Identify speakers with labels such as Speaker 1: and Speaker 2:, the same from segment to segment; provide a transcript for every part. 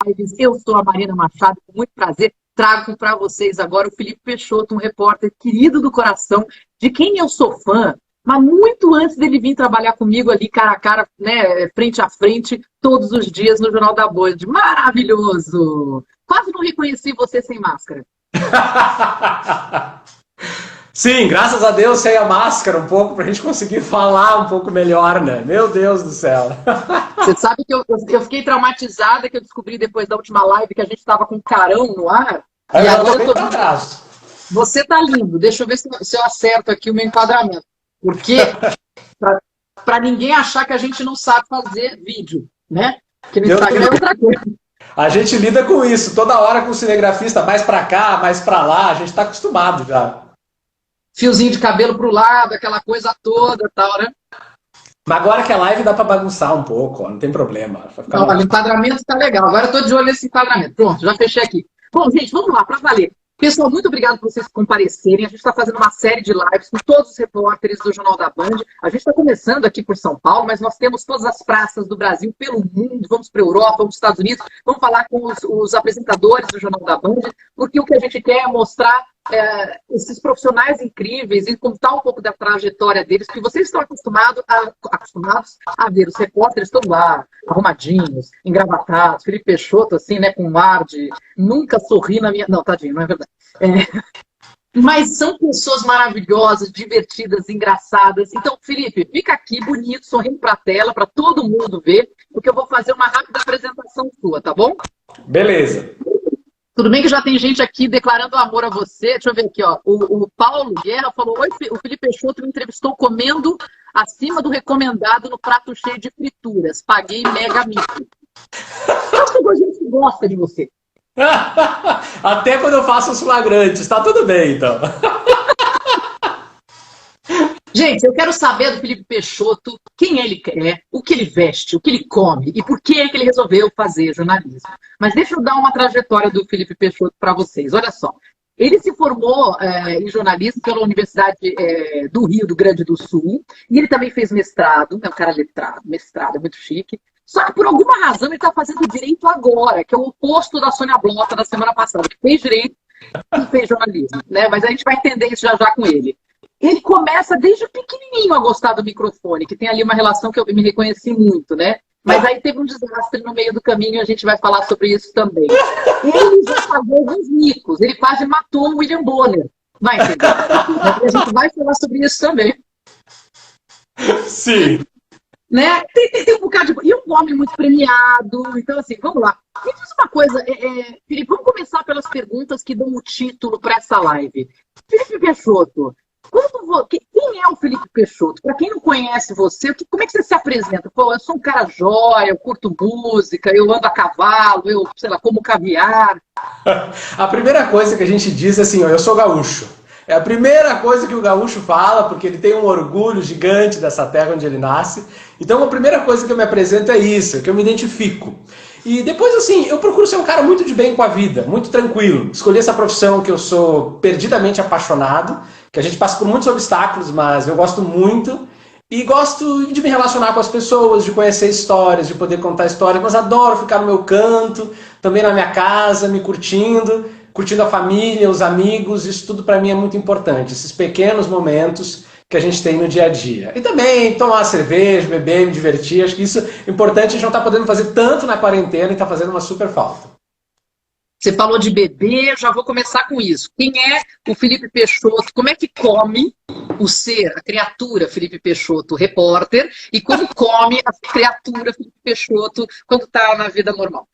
Speaker 1: Lives. Eu sou a Marina Machado, com muito prazer. Trago para vocês agora o Felipe Peixoto, um repórter querido do coração, de quem eu sou fã, mas muito antes dele vir trabalhar comigo ali, cara a cara, né, frente a frente, todos os dias no Jornal da Band. Maravilhoso! Quase não reconheci você sem máscara.
Speaker 2: Sim, graças a Deus sem a máscara um pouco, pra gente conseguir falar um pouco melhor, né? Meu Deus do céu.
Speaker 1: Você sabe que eu fiquei traumatizada, que eu descobri depois da última live que a gente estava com carão no ar.
Speaker 2: E agora eu tô atrás.
Speaker 1: Você tá lindo. Deixa eu ver se eu acerto aqui o meu enquadramento. Porque, para ninguém achar que a gente não sabe fazer vídeo, né? Porque no Instagram é outra coisa.
Speaker 2: A gente lida com isso, toda hora com o cinegrafista, mais pra cá, mais pra lá, a gente tá acostumado já.
Speaker 1: Fiozinho de cabelo pro lado, aquela coisa toda, tal, né?
Speaker 2: Mas agora que a live dá pra bagunçar um pouco, ó, não tem problema.
Speaker 1: Não, o enquadramento tá legal. Agora eu tô de olho nesse enquadramento. Pronto, já fechei aqui. Bom, gente, vamos lá, pra valer. Pessoal, muito obrigado por vocês comparecerem. A gente está fazendo uma série de lives com todos os repórteres do Jornal da Band. A gente está começando aqui por São Paulo, mas nós temos todas as praças do Brasil pelo mundo. Vamos para a Europa, vamos para os Estados Unidos. Vamos falar com os apresentadores do Jornal da Band, porque o que a gente quer é mostrar esses profissionais incríveis e contar um pouco da trajetória deles, porque vocês estão acostumados a ver os repórteres todos lá, arrumadinhos, engravatados, Felipe Peixoto, assim, né, com um ar de nunca sorri na minha... Não, tadinho, não é verdade. Mas são pessoas maravilhosas, divertidas, engraçadas. Então, Felipe, fica aqui bonito, sorrindo para a tela, para todo mundo ver, porque eu vou fazer uma rápida apresentação sua, tá bom?
Speaker 2: Beleza.
Speaker 1: Tudo bem que já tem gente aqui declarando amor a você. Deixa eu ver aqui, ó. O Paulo Guerra falou: oi, o Felipe Peixoto me entrevistou comendo acima do recomendado no prato cheio de frituras. Paguei mega mico. Acho que a gente gosta de você.
Speaker 2: Até quando eu faço os flagrantes, tá tudo bem, então.
Speaker 1: Gente, eu quero saber do Felipe Peixoto quem ele é, o que ele veste, o que ele come e por que ele resolveu fazer jornalismo. Mas deixa eu dar uma trajetória do Felipe Peixoto para vocês. Olha só, ele se formou em jornalismo pela Universidade do Rio do Grande do Sul e ele também fez mestrado, é um cara letrado, mestrado, é muito chique. Só que por alguma razão ele está fazendo direito agora, que é o oposto da Sônia Blota da semana passada, que fez direito e fez jornalismo, né? Mas a gente vai entender isso já com ele. Ele começa desde pequenininho a gostar do microfone, que tem ali uma relação que eu me reconheci muito, né? Mas aí teve um desastre no meio do caminho e a gente vai falar sobre isso também. Ele já pagou alguns micos, ele quase matou o William Bonner. Vai entender. A gente vai falar sobre isso também.
Speaker 2: Sim.
Speaker 1: Né? Tem um bocado de... E um homem muito premiado. Então, assim, vamos lá. Me diz uma coisa, Felipe, vamos começar pelas perguntas que dão o título para essa live. Felipe Peixoto, quem é o Felipe Peixoto? Para quem não conhece você, como é que você se apresenta? Pô, eu sou um cara jóia, eu curto música, eu ando a cavalo, eu, sei lá, como caviar.
Speaker 2: A primeira coisa que a gente diz é assim, ó, eu sou gaúcho. É a primeira coisa que o gaúcho fala, porque ele tem um orgulho gigante dessa terra onde ele nasce. Então a primeira coisa que eu me apresento é isso, que eu me identifico. E depois, assim, eu procuro ser um cara muito de bem com a vida, muito tranquilo. Escolhi essa profissão que eu sou perdidamente apaixonado, que a gente passa por muitos obstáculos, mas eu gosto muito. E gosto de me relacionar com as pessoas, de conhecer histórias, de poder contar histórias, mas adoro ficar no meu canto, também na minha casa, me curtindo a família, os amigos, isso tudo para mim é muito importante, esses pequenos momentos que a gente tem no dia a dia. E também tomar uma cerveja, beber, me divertir, acho que isso é importante, a gente não está podendo fazer tanto na quarentena e está fazendo uma super falta.
Speaker 1: Você falou de beber, já vou começar com isso. Quem é o Felipe Peixoto? Como é que come o ser, a criatura Felipe Peixoto, repórter, e como come a criatura Felipe Peixoto quando está na vida normal?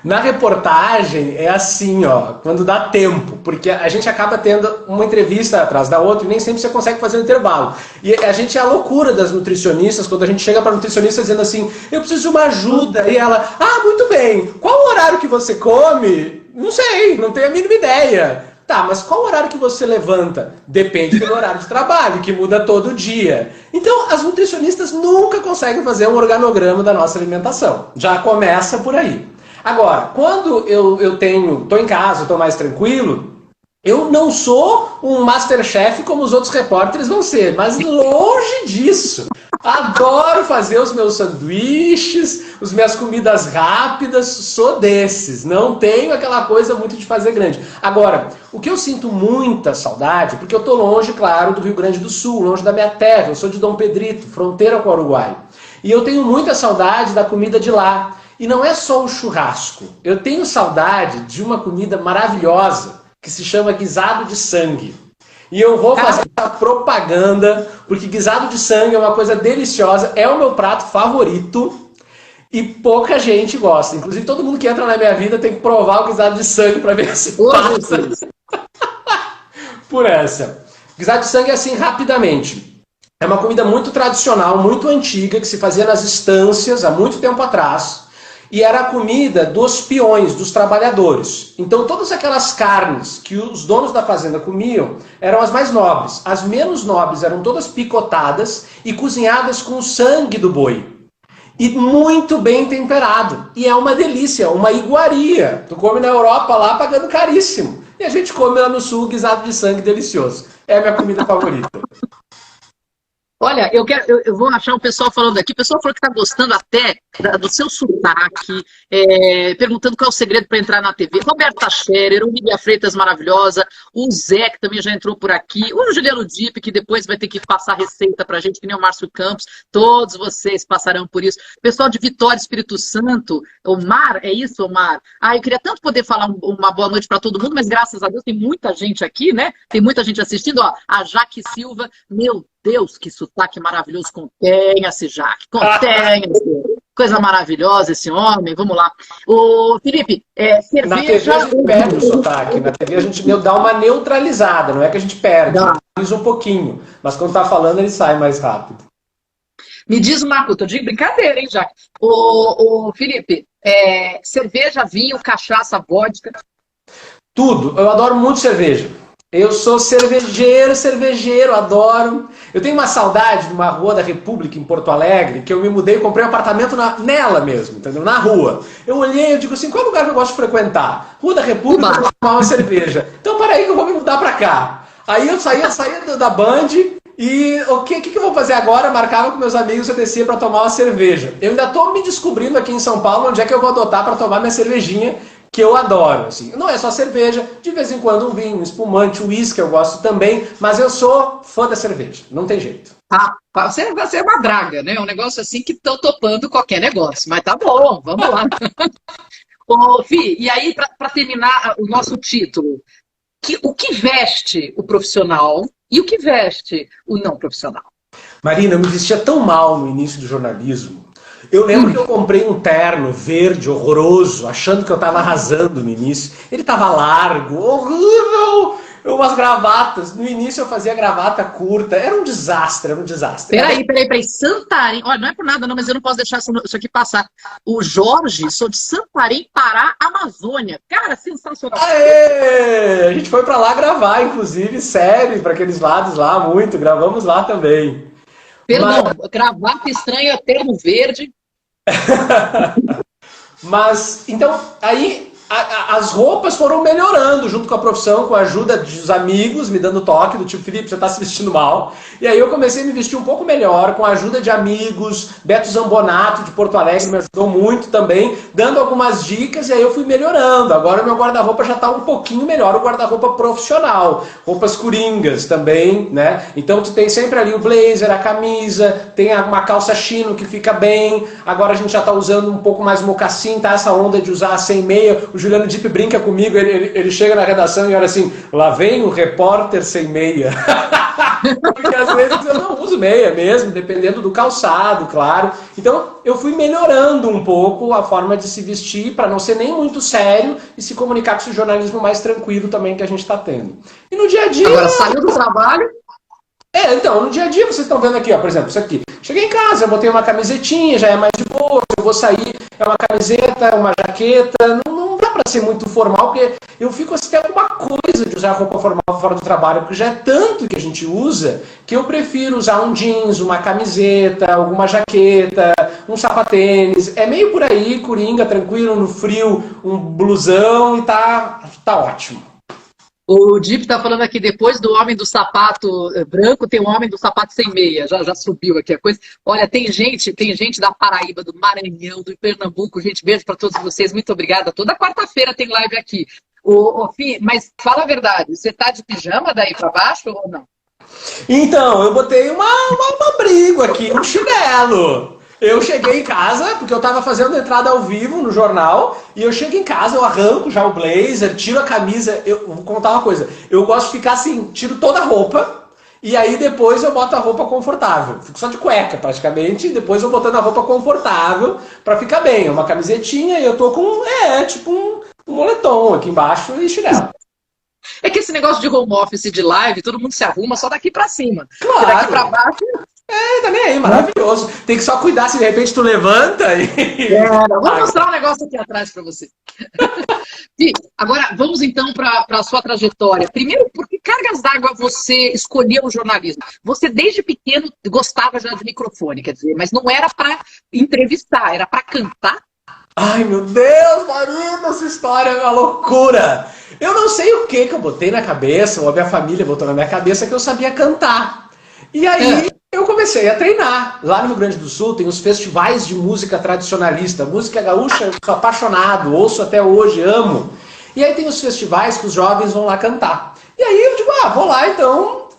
Speaker 2: Na reportagem é assim, ó, quando dá tempo, porque a gente acaba tendo uma entrevista atrás da outra e nem sempre você consegue fazer um intervalo. E a gente é a loucura das nutricionistas, quando a gente chega para a nutricionista dizendo assim, eu preciso de uma ajuda, e ela, muito bem, qual o horário que você come? Não sei, não tenho a mínima ideia. Tá, mas qual o horário que você levanta? Depende do horário de trabalho, que muda todo dia. Então, as nutricionistas nunca conseguem fazer um organograma da nossa alimentação. Já começa por aí. Agora, quando eu estou em casa, estou mais tranquilo, Eu não sou um Masterchef como os outros repórteres vão ser, mas longe disso. Adoro fazer os meus sanduíches, as minhas comidas rápidas, sou desses. Não tenho aquela coisa muito de fazer grande. Agora, o que eu sinto muita saudade, porque eu tô longe, claro, do Rio Grande do Sul, longe da minha terra, eu sou de Dom Pedrito, fronteira com o Uruguai. E eu tenho muita saudade da comida de lá. E não é só o churrasco. Eu tenho saudade de uma comida maravilhosa, que se chama guisado de sangue. E eu vou fazer essa propaganda, porque guisado de sangue é uma coisa deliciosa, é o meu prato favorito e pouca gente gosta. Inclusive, todo mundo que entra na minha vida tem que provar o guisado de sangue para ver se passa por essa. Guisado de sangue é assim, rapidamente. É uma comida muito tradicional, muito antiga, que se fazia nas estâncias há muito tempo atrás. E era a comida dos peões, dos trabalhadores. Então todas aquelas carnes que os donos da fazenda comiam eram as mais nobres. As menos nobres eram todas picotadas e cozinhadas com o sangue do boi. E muito bem temperado. E é uma delícia, uma iguaria. Tu come na Europa lá pagando caríssimo. E a gente come lá no sul guisado de sangue delicioso. É a minha comida favorita.
Speaker 1: Olha, eu vou achar o pessoal falando aqui. O pessoal falou que está gostando até do seu sotaque, perguntando qual é o segredo para entrar na TV. Roberta Scherer, o Lídia Freitas maravilhosa, o Zé, que também já entrou por aqui, o Juliano Dipp, que depois vai ter que passar receita para a gente, que nem o Márcio Campos. Todos vocês passarão por isso. Pessoal de Vitória, Espírito Santo, Omar, é isso, Omar? Eu queria tanto poder falar uma boa noite para todo mundo, mas graças a Deus tem muita gente aqui, né? Tem muita gente assistindo. Ó, a Jaque Silva, meu Deus, que sotaque maravilhoso. Contenha-se, Jaque, contenha-se. Coisa maravilhosa esse homem, vamos lá. Ô, Felipe, cerveja...
Speaker 2: Na TV a gente perde o sotaque, na TV a gente dá uma neutralizada, não é que a gente perde, usa um pouquinho, mas quando tá falando ele sai mais rápido.
Speaker 1: Me diz, Marco, tô de brincadeira, hein, Jaque? Ô, Felipe, cerveja, vinho, cachaça, vodka...
Speaker 2: Tudo, eu adoro muito cerveja. Eu sou cervejeiro, adoro. Eu tenho uma saudade de uma rua da República em Porto Alegre, que eu me mudei e comprei um apartamento nela mesmo, entendeu? Na rua. Eu olhei e digo assim, qual é o lugar que eu gosto de frequentar? Rua da República, eu vou tomar uma cerveja. Então, peraí que eu vou me mudar pra cá. Aí eu saía da Band e o que eu vou fazer agora? Marcava com meus amigos, eu descia pra tomar uma cerveja. Eu ainda tô me descobrindo aqui em São Paulo onde é que eu vou adotar pra tomar minha cervejinha, que eu adoro, assim. Não é só cerveja, de vez em quando um vinho, um espumante, um uísque eu gosto também, mas eu sou fã da cerveja, não tem jeito.
Speaker 1: Você é uma draga, né? Um negócio assim que estão topando qualquer negócio, mas tá bom, vamos lá. Ô, Fih, e aí, para terminar o nosso título, o que veste o profissional e o que veste o não profissional?
Speaker 2: Marina, eu me vestia tão mal no início do jornalismo. Eu lembro que eu comprei um terno verde horroroso, achando que eu estava arrasando no início. Ele estava largo, horrível, umas gravatas. No início eu fazia gravata curta, era um desastre,
Speaker 1: Peraí, Santarém, olha, não é por nada não, mas eu não posso deixar isso aqui passar. O Jorge, sou de Santarém, Pará, Amazônia. Cara, sensacional.
Speaker 2: Aê! A gente foi para lá gravar, inclusive, série, para aqueles lados lá, muito, gravamos lá também.
Speaker 1: Perdão, gravata estranha, termo verde.
Speaker 2: Mas, então, aí as roupas foram melhorando junto com a profissão, com a ajuda dos amigos, me dando toque, do tipo, Felipe, você tá se vestindo mal. E aí eu comecei a me vestir um pouco melhor, com a ajuda de amigos, Beto Zambonato, de Porto Alegre, me ajudou muito também, dando algumas dicas, e aí eu fui melhorando. Agora meu guarda-roupa já tá um pouquinho melhor, o guarda-roupa profissional. Roupas coringas também, né? Então tu tem sempre ali o blazer, a camisa, tem uma calça chino que fica bem. Agora a gente já tá usando um pouco mais mocassim, tá? Essa onda de usar sem meia. O Juliano Dipp brinca comigo, ele chega na redação e olha assim, lá vem o repórter sem meia. Porque às vezes eu não uso meia mesmo, dependendo do calçado, claro. Então eu fui melhorando um pouco a forma de se vestir para não ser nem muito sério e se comunicar com esse jornalismo mais tranquilo também que a gente está tendo. E no dia a dia...
Speaker 1: Agora saiu do trabalho...
Speaker 2: Então, no dia a dia vocês estão vendo aqui, ó, por exemplo, isso aqui. Cheguei em casa, eu botei uma camisetinha, já é mais de boa, eu vou sair, é uma camiseta, uma jaqueta, não dá pra ser muito formal, porque eu fico assim, tem alguma coisa de usar roupa formal fora do trabalho, porque já é tanto que a gente usa, que eu prefiro usar um jeans, uma camiseta, alguma jaqueta, um sapatênis, é meio por aí, coringa, tranquilo, no frio, um blusão e tá ótimo.
Speaker 1: O Dip tá falando aqui, depois do homem do sapato branco, tem o homem do sapato sem meia. Já subiu aqui a coisa. Olha, tem gente da Paraíba, do Maranhão, do Pernambuco. Gente, beijo para todos vocês. Muito obrigada. Toda quarta-feira tem live aqui. Fih, mas fala a verdade, você tá de pijama daí para baixo ou não?
Speaker 2: Então, eu botei uma abrigo aqui, um chinelo. Eu cheguei em casa, porque eu tava fazendo entrada ao vivo no jornal, e eu chego em casa, eu arranco já o blazer, tiro a camisa, eu vou contar uma coisa, eu gosto de ficar assim, tiro toda a roupa, e aí depois eu boto a roupa confortável. Fico só de cueca, praticamente, e depois eu botando a roupa confortável pra ficar bem. Uma camisetinha e eu tô com, tipo um moletom aqui embaixo e chinelo.
Speaker 1: É que esse negócio de home office, de live, todo mundo se arruma só daqui pra cima.
Speaker 2: Claro.
Speaker 1: Porque daqui pra baixo...
Speaker 2: Também aí, maravilhoso. Tem que só cuidar se de repente tu levanta e...
Speaker 1: Vou mostrar um negócio aqui atrás para você. Fih, agora vamos então para a sua trajetória. Primeiro, por que cargas d'água você escolheu o jornalismo? Você desde pequeno gostava já de microfone, quer dizer, mas não era para entrevistar, era para cantar?
Speaker 2: Ai, meu Deus, Marina, essa história é uma loucura. Eu não sei o que eu botei na cabeça, ou a minha família botou na minha cabeça, que eu sabia cantar. E aí eu comecei a treinar. Lá no Rio Grande do Sul tem os festivais de música tradicionalista. Música gaúcha, eu sou apaixonado, ouço até hoje, amo. E aí tem os festivais que os jovens vão lá cantar. E aí eu digo, vou lá então,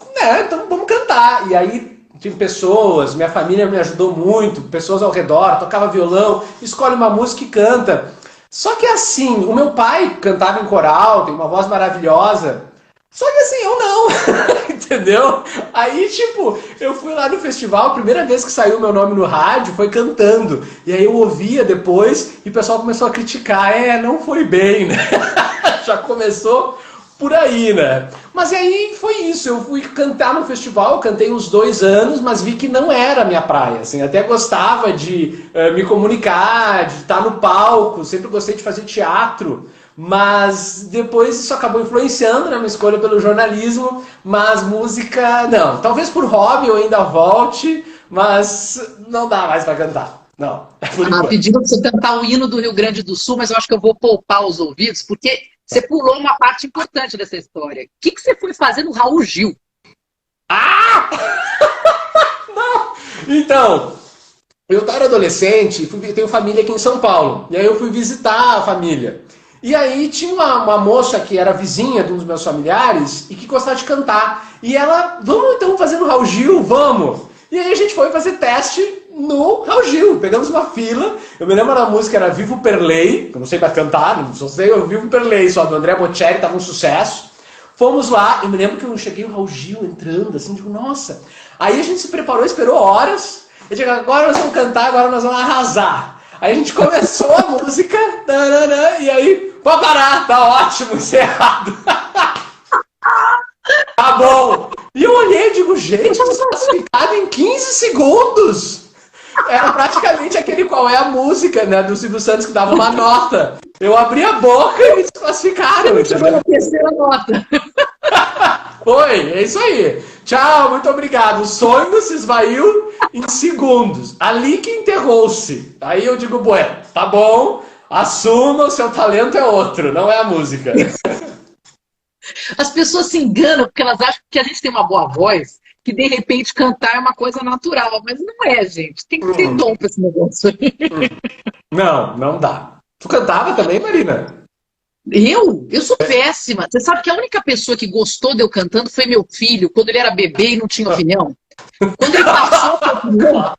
Speaker 2: então vamos cantar. E aí tive pessoas, minha família me ajudou muito, pessoas ao redor, tocava violão, escolhe uma música e canta. Só que assim, o meu pai cantava em coral, tem uma voz maravilhosa. Só que assim, eu não, entendeu? Aí, tipo, eu fui lá no festival, a primeira vez que saiu meu nome no rádio foi cantando. E aí eu ouvia depois e o pessoal começou a criticar. Não foi bem, né? Já começou por aí, né? Mas aí foi isso, eu fui cantar no festival, cantei uns 2 anos, mas vi que não era a minha praia, assim. Até gostava de me comunicar, de estar no palco, sempre gostei de fazer teatro. Mas depois isso acabou influenciando na minha escolha pelo jornalismo, mas música, não. Talvez por hobby eu ainda volte, mas não dá mais para cantar. Não, por enquanto.
Speaker 1: Pedindo para você cantar o hino do Rio Grande do Sul, mas eu acho que eu vou poupar os ouvidos, porque você pulou uma parte importante dessa história. O que você foi fazer no Raul Gil?
Speaker 2: Não! Então, eu era adolescente, tenho família aqui em São Paulo, e aí eu fui visitar a família. E aí tinha uma moça que era vizinha de um dos meus familiares e que gostava de cantar. E ela, vamos então fazer no Raul Gil, vamos! E aí a gente foi fazer teste no Raul Gil. Pegamos uma fila, eu me lembro da música, era Vivo Perlei, que eu não sei pra cantar, não sei, eu Vivo Perlei só, do André Bocelli, tava um sucesso. Fomos lá, eu me lembro que eu cheguei no Raul Gil entrando, assim, digo, nossa. Aí a gente se preparou, esperou horas, eu digo, agora nós vamos cantar, agora nós vamos arrasar. Aí a gente começou a música, e aí, pode parar, tá ótimo, encerrado. Tá bom. E eu olhei e digo, gente, desclassificado em 15 segundos. Era praticamente aquele qual é a música, né, do Silvio Santos que dava uma nota. Eu abri a boca e me desclassificaram.
Speaker 1: Chegou na terceira nota.
Speaker 2: Foi, é isso aí. Tchau, muito obrigado. O sonho se esvaiu em segundos. Ali que enterrou-se. Aí eu digo, bueno, tá bom, assuma, o seu talento é outro, não é a música.
Speaker 1: As pessoas se enganam porque elas acham que a gente tem uma boa voz, que de repente cantar é uma coisa natural, mas não é, gente. Tem que ter dom pra esse negócio aí.
Speaker 2: Não dá. Tu cantava também, Marina?
Speaker 1: Eu sou péssima. Você sabe que a única pessoa que gostou de eu cantando foi meu filho, quando ele era bebê e não tinha opinião. Quando ele passou a opinião,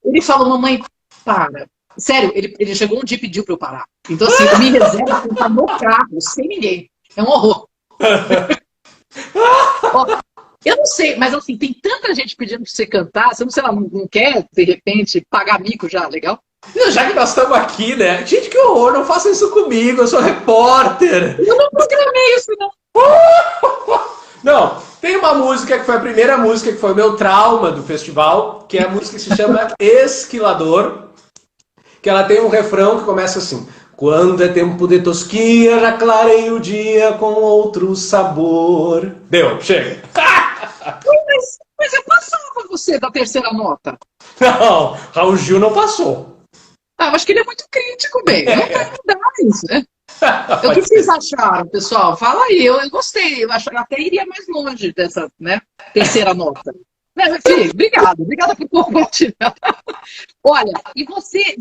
Speaker 1: ele falou, mamãe, para. Sério, ele chegou um dia e pediu pra eu parar. Então assim, eu me reservo pra cantar no carro, sem ninguém. É um horror. Ó, eu não sei, mas assim, tem tanta gente pedindo pra você cantar, você não, sei lá, não quer, de repente, pagar mico já, legal?
Speaker 2: Já que nós estamos aqui, né? Gente, que horror, não façam isso comigo, eu sou repórter.
Speaker 1: Eu não programei isso, não.
Speaker 2: Não, tem uma música que foi a primeira música que foi o meu trauma do festival, que é a música que se chama Esquilador, que ela tem um refrão que começa assim: quando é tempo de tosquia, já clarei o dia com outro sabor. Deu, chega.
Speaker 1: Mas eu passava você da terceira nota.
Speaker 2: Não, Raul Gil não passou.
Speaker 1: Acho que ele é muito crítico, bem. Não vai mudar isso, né? O que vocês acharam, pessoal? Fala aí, eu gostei. Eu até iria mais longe dessa, né, terceira nota. Mas, enfim, obrigada por compartilhar. Olha, e você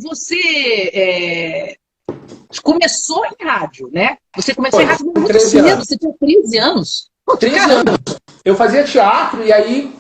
Speaker 1: começou em rádio, né? Você começou em rádio muito cedo, você tinha 13 anos.
Speaker 2: 13 anos. Eu fazia teatro e aí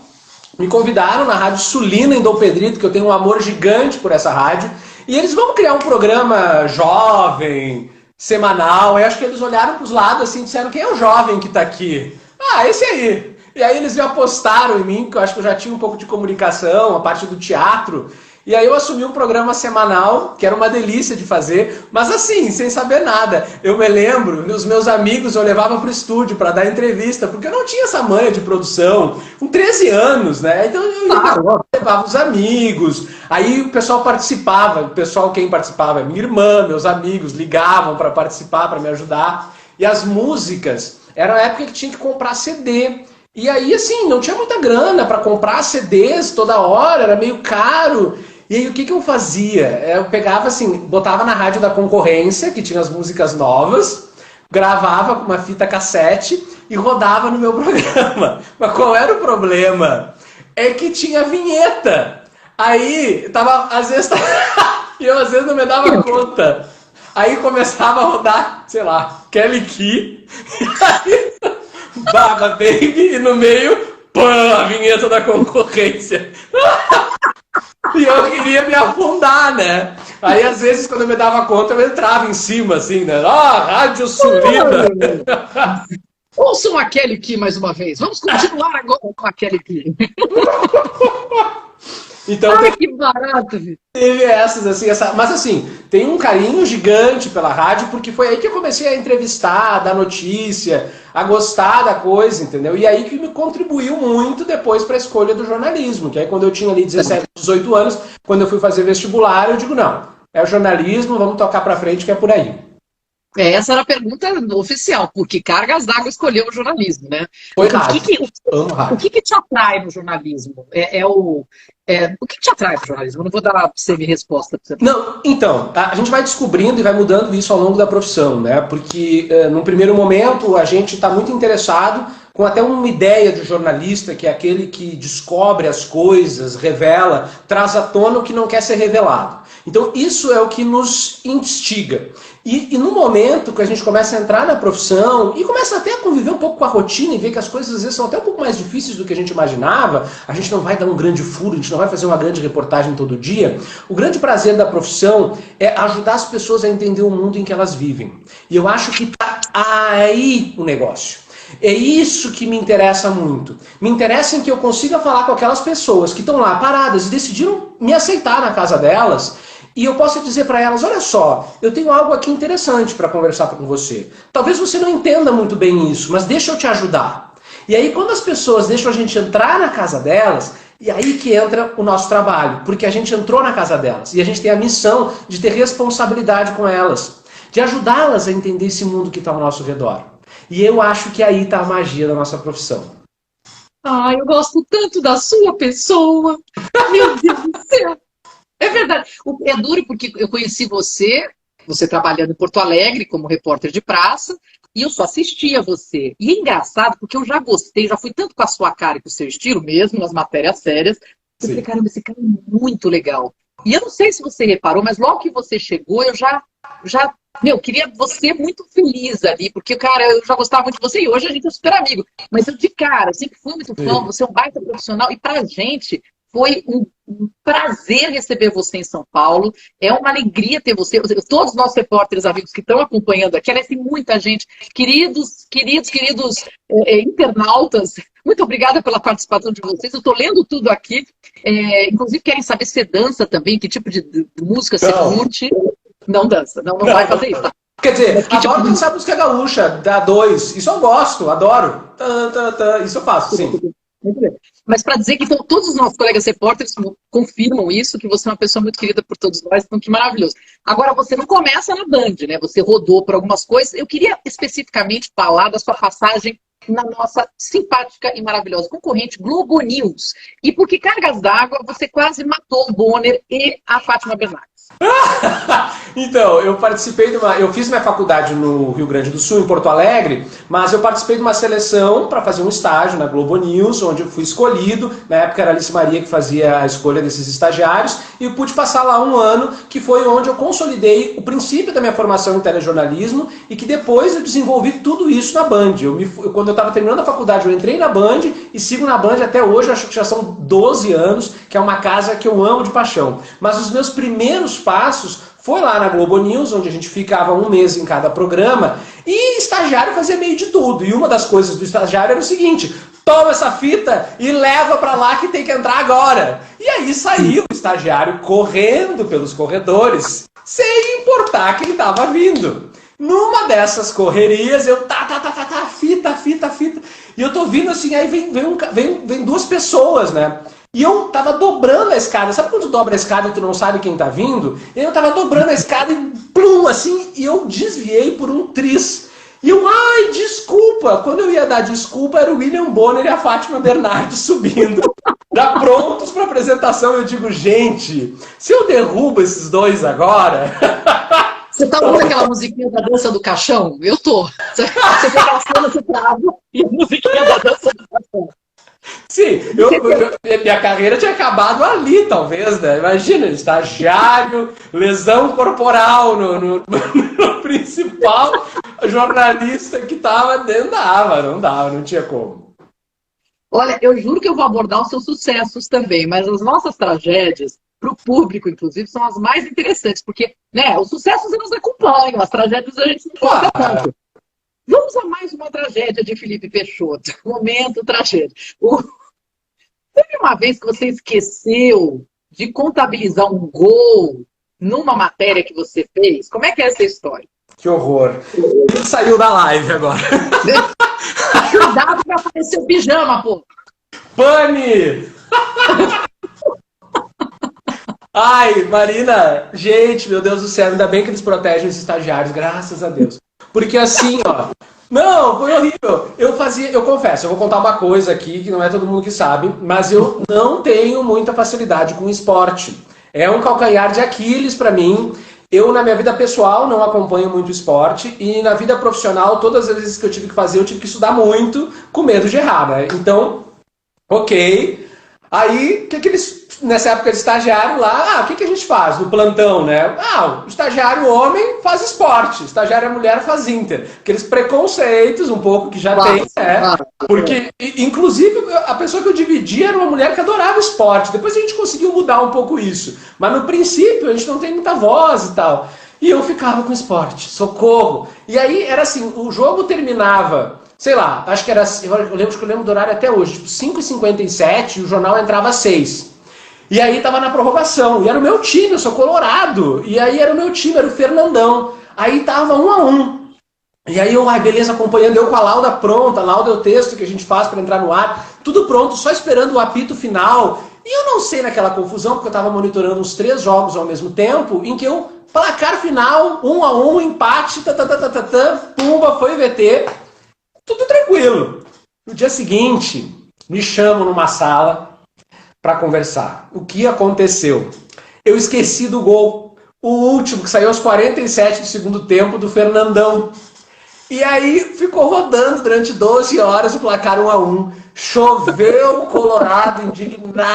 Speaker 2: me convidaram na Rádio Sulina, em Dom Pedrito, que eu tenho um amor gigante por essa rádio. E eles vão criar um programa jovem, semanal. Eu acho que eles olharam para os lados assim e disseram: quem é o jovem que está aqui? Ah, esse aí. E aí eles me apostaram em mim, que eu acho que eu já tinha um pouco de comunicação, a parte do teatro. E aí eu assumi um programa semanal, que era uma delícia de fazer, mas assim, sem saber nada. Eu me lembro, os meus amigos eu levava para o estúdio para dar entrevista, porque eu não tinha essa manha de produção, com 13 anos, né? Então eu levava os amigos, aí o pessoal participava, quem participava, minha irmã, meus amigos, ligavam para participar, para me ajudar. E as músicas, era a época que tinha que comprar CD. E aí, assim, não tinha muita grana para comprar CDs toda hora, era meio caro. E aí, o que eu fazia? Eu pegava, assim, botava na rádio da concorrência, que tinha as músicas novas, gravava com uma fita cassete e rodava no meu programa. Mas qual era o problema? É que tinha vinheta. Aí, às vezes, e eu às vezes não me dava conta. Aí começava a rodar, sei lá, Kelly Key, e aí, Baba Baby, e no meio, pã, a vinheta da concorrência. E eu queria me afundar, né? Aí, às vezes, quando eu me dava conta, eu entrava em cima, assim, né? Rádio Sulina.
Speaker 1: Ouçam a Kelly Key mais uma vez. Vamos continuar agora com a Kelly Key.
Speaker 2: Então,
Speaker 1: que barato, Vitor.
Speaker 2: Teve essas, assim, mas assim, tem um carinho gigante pela rádio, porque foi aí que eu comecei a entrevistar, a dar notícia, a gostar da coisa, entendeu? E aí que me contribuiu muito depois para a escolha do jornalismo, que aí quando eu tinha ali 17, 18 anos, quando eu fui fazer vestibular, eu digo, não, é o jornalismo, vamos tocar para frente que é por aí.
Speaker 1: Essa era a pergunta oficial, por que cargas d'água escolheu o jornalismo, né?
Speaker 2: Foi
Speaker 1: o que te atrai no jornalismo? O que te atrai no jornalismo? Eu não vou dar semi-resposta para você.
Speaker 2: Não, então, a gente vai descobrindo e vai mudando isso ao longo da profissão, né? Porque, num primeiro momento, a gente está muito interessado com até uma ideia de jornalista, que é aquele que descobre as coisas, revela, traz à tona o que não quer ser revelado. Então, isso é o que nos instiga. E no momento que a gente começa a entrar na profissão e começa até a conviver um pouco com a rotina e ver que as coisas às vezes são até um pouco mais difíceis do que a gente imaginava, a gente não vai dar um grande furo, a gente não vai fazer uma grande reportagem todo dia. O grande prazer da profissão é ajudar as pessoas a entender o mundo em que elas vivem. E eu acho que está aí o negócio. É isso que me interessa muito. Me interessa em que eu consiga falar com aquelas pessoas que estão lá paradas e decidiram me aceitar na casa delas. E eu posso dizer para elas, olha só, eu tenho algo aqui interessante para conversar com você. Talvez você não entenda muito bem isso, mas deixa eu te ajudar. E aí quando as pessoas deixam a gente entrar na casa delas, e aí que entra o nosso trabalho. Porque a gente entrou na casa delas. E a gente tem a missão de ter responsabilidade com elas. De ajudá-las a entender esse mundo que está ao nosso redor. E eu acho que aí está a magia da nossa profissão.
Speaker 1: Eu gosto tanto da sua pessoa. Meu Deus do céu. É verdade. É duro porque eu conheci você trabalhando em Porto Alegre como repórter de praça, e eu só assistia você. E é engraçado porque eu já gostei, já fui tanto com a sua cara e com o seu estilo mesmo, nas matérias sérias. Eu falei, caramba, esse cara é muito legal. E eu não sei se você reparou, mas logo que você chegou, eu já queria você muito feliz ali, porque, cara, eu já gostava muito de você e hoje a gente é super amigo. Mas eu de cara, sempre fui muito fã, você é um baita profissional e pra gente foi um prazer receber você em São Paulo, é uma alegria ter você, todos os nossos repórteres amigos que estão acompanhando aqui, aliás, tem muita gente, queridos internautas, muito obrigada pela participação de vocês, eu estou lendo tudo aqui, inclusive querem saber se você dança também, que tipo de música você curte. Não dança, não vai fazer isso.
Speaker 2: Quer dizer, adoro dançar música gaúcha, da 2, isso eu gosto, adoro, isso eu faço, sim.
Speaker 1: Mas para dizer que então, todos os nossos colegas repórteres confirmam isso, que você é uma pessoa muito querida por todos nós, então que maravilhoso. Agora, você não começa na Band, né? Você rodou por algumas coisas. Eu queria especificamente falar da sua passagem na nossa simpática e maravilhosa concorrente Globo News. E porque cargas d'água, você quase matou o Bonner e a Fátima Bernardes.
Speaker 2: Então, eu fiz minha faculdade no Rio Grande do Sul, em Porto Alegre, mas eu participei de uma seleção para fazer um estágio na Globo News, onde eu fui escolhido. Na época era a Alice Maria que fazia a escolha desses estagiários, e eu pude passar lá um ano, que foi onde eu consolidei o princípio da minha formação em telejornalismo, e que depois eu desenvolvi tudo isso na Band. Quando eu estava terminando a faculdade, eu entrei na Band e sigo na Band até hoje, acho que já são 12 anos, que é uma casa que eu amo de paixão. Mas os meus primeiros passos foi lá na Globo News, onde a gente ficava um mês em cada programa, e estagiário fazia meio de tudo. E uma das coisas do estagiário era o seguinte: toma essa fita e leva pra lá que tem que entrar agora. E aí saiu o estagiário correndo pelos corredores, sem importar quem estava vindo. Numa dessas correrias, eu fita. E eu tô vindo assim, aí vem duas pessoas, né? E eu tava dobrando a escada. Sabe quando tu dobra a escada e tu não sabe quem tá vindo? E eu tava dobrando a escada e plum, assim, e eu desviei por um tris. E eu, ai, desculpa. Quando eu ia dar desculpa, era o William Bonner e a Fátima Bernardes subindo. Já prontos pra apresentação. Eu digo, gente, se eu derrubo esses dois agora...
Speaker 1: Você tá ouvindo aquela musiquinha da dança do caixão? Eu tô. Você fica passando, você trava, e a musiquinha da dança do caixão.
Speaker 2: Sim, minha carreira tinha acabado ali, talvez, né? Imagina, estagiário, lesão corporal no principal jornalista que estava dentro da aba. Não dava, não tinha como.
Speaker 1: Olha, eu juro que eu vou abordar os seus sucessos também, mas as nossas tragédias, para o público, inclusive, são as mais interessantes, porque, né, os sucessos nos acompanham, as tragédias a gente não conta tanto. Vamos a mais uma tragédia de Felipe Peixoto. Momento tragédia. Teve uma vez que você esqueceu de contabilizar um gol numa matéria que você fez? Como é que é essa história?
Speaker 2: Que horror. Saiu da live agora.
Speaker 1: Cuidado pra aparecer o pijama, pô.
Speaker 2: Pane! Ai, Marina, gente, meu Deus do céu, ainda bem que eles protegem os estagiários, graças a Deus. Porque assim, ó, não, foi horrível. Eu confesso, eu vou contar uma coisa aqui que não é todo mundo que sabe, mas eu não tenho muita facilidade com esporte. É um calcanhar de Aquiles pra mim. Eu, na minha vida pessoal, não acompanho muito esporte, e na vida profissional, todas as vezes que eu tive que fazer, eu tive que estudar muito, com medo de errar, né? Então, ok. Aí, o que eles, nessa época de estagiário lá, o que a gente faz no plantão, né? O estagiário homem faz esporte, estagiária mulher faz Inter. Aqueles preconceitos um pouco que já tem, né? Porque, inclusive, a pessoa que eu dividi era uma mulher que adorava esporte. Depois a gente conseguiu mudar um pouco isso. Mas no princípio a gente não tem muita voz e tal. E eu ficava com esporte, socorro. E aí era assim, o jogo terminava... Sei lá, acho que era, eu lembro do horário até hoje, tipo 5h57, e o jornal entrava às 6. E aí tava na prorrogação, e era o meu time, eu sou colorado, e aí era o meu time, era o Fernandão. Aí tava 1-1. E aí eu, beleza, acompanhando, eu com a lauda pronta, a lauda é o texto que a gente faz para entrar no ar, tudo pronto, só esperando o apito final. E eu não sei naquela confusão, porque eu tava monitorando uns 3 jogos ao mesmo tempo, em que eu, placar final, 1-1, empate, pumba, foi VT. Tudo tranquilo. No dia seguinte, me chamam numa sala para conversar. O que aconteceu? Eu esqueci do gol. O último, que saiu aos 47 do segundo tempo, do Fernandão. E aí ficou rodando durante 12 horas o placar 1-1. Choveu o Colorado indignado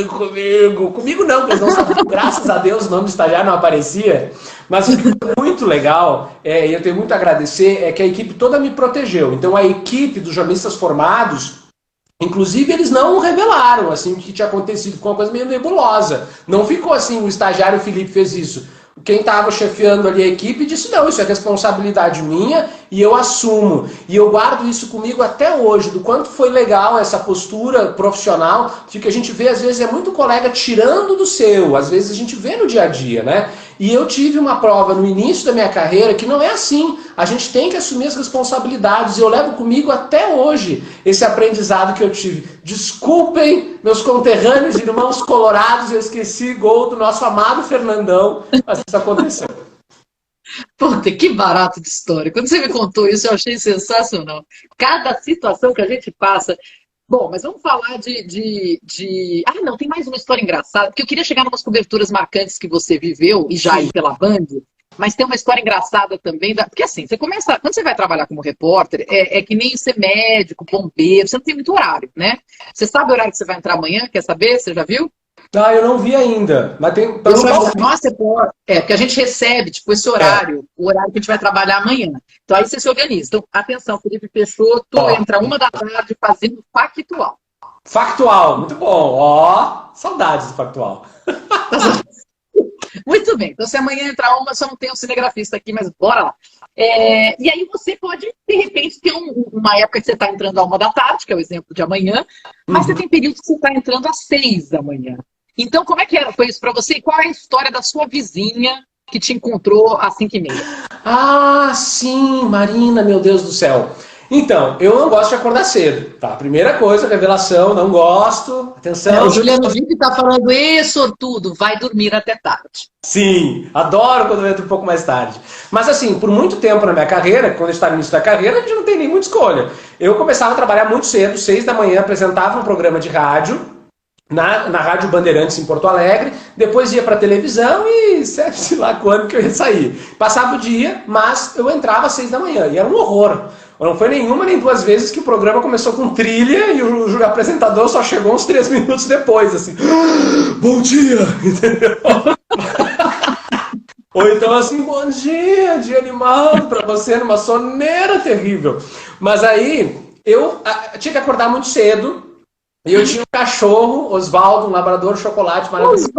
Speaker 2: comigo. Comigo não, porque eles não sabiam. Graças a Deus o nome do estagiário não aparecia. Mas o que foi muito legal, e eu tenho muito a agradecer, é que a equipe toda me protegeu. Então a equipe dos jornalistas formados, inclusive eles não revelaram assim, o que tinha acontecido, com uma coisa meio nebulosa. Não ficou assim, o estagiário Felipe fez isso. Quem estava chefiando ali a equipe disse, não, isso é responsabilidade minha e eu assumo. E eu guardo isso comigo até hoje, do quanto foi legal essa postura profissional, de que a gente vê, às vezes, é muito colega tirando do seu, às vezes a gente vê no dia a dia, né? E eu tive uma prova no início da minha carreira que não é assim. A gente tem que assumir as responsabilidades. E eu levo comigo até hoje esse aprendizado que eu tive. Desculpem, meus conterrâneos e irmãos colorados, eu esqueci gol do nosso amado Fernandão. Mas isso aconteceu.
Speaker 1: Puta, que barato de história. Quando você me contou isso, eu achei sensacional. Cada situação que a gente passa... Bom, mas vamos falar Ah, não, tem mais uma história engraçada, porque eu queria chegar em umas coberturas marcantes que você viveu, e já
Speaker 2: Sim.
Speaker 1: aí pela Band, mas tem uma história engraçada também, porque assim, você começa, quando você vai trabalhar como repórter, é que nem ser médico, bombeiro, você não tem muito horário, né? Você sabe o horário que você vai entrar amanhã, quer saber? Você já viu?
Speaker 2: Ah, eu não vi ainda, mas tem...
Speaker 1: Nossa, porque a gente recebe, tipo, esse
Speaker 2: É,
Speaker 1: horário, o horário que a gente vai trabalhar amanhã. Então aí você se organiza. Então, atenção, Felipe Peixoto
Speaker 2: ó,
Speaker 1: entra 1 da tarde fazendo factual.
Speaker 2: factual, muito bom. Ó, saudades do factual.
Speaker 1: Muito bem. Então, se amanhã entrar uma, só não tem um cinegrafista aqui, mas bora lá. E aí você pode, de repente, ter uma época que você está entrando à 1 da tarde, que é o exemplo de amanhã, mas você
Speaker 2: Uhum.
Speaker 1: tem períodos que você está entrando às 6 da manhã. Então, como é que foi isso para você? E qual é a história da sua vizinha que te encontrou às 5h30?
Speaker 2: Ah, sim, Marina, meu Deus do céu. Então, eu não gosto de acordar cedo, tá? Primeira coisa, revelação, não gosto.
Speaker 1: O
Speaker 2: Atenção.
Speaker 1: Juliano Vick está falando isso tudo, vai dormir até tarde.
Speaker 2: Sim, adoro quando eu entro um pouco mais tarde. Mas assim, por muito tempo na minha carreira, quando eu estava no início da carreira, a gente não tem nem muita escolha. Eu começava a trabalhar muito cedo, 6 da manhã, apresentava um programa de rádio, na Rádio Bandeirantes em Porto Alegre, depois ia para televisão e sabe-se lá quando que eu ia sair. Passava o dia, mas eu entrava às 6 da manhã e era um horror. Não foi nenhuma nem duas vezes que o programa começou com trilha e o apresentador só chegou uns 3 minutos depois, assim, bom dia, entendeu? Ou então assim, bom dia animado para você numa soneira terrível. Mas aí eu tinha que acordar muito cedo. E eu tinha um cachorro, Osvaldo, um labrador chocolate maravilhoso.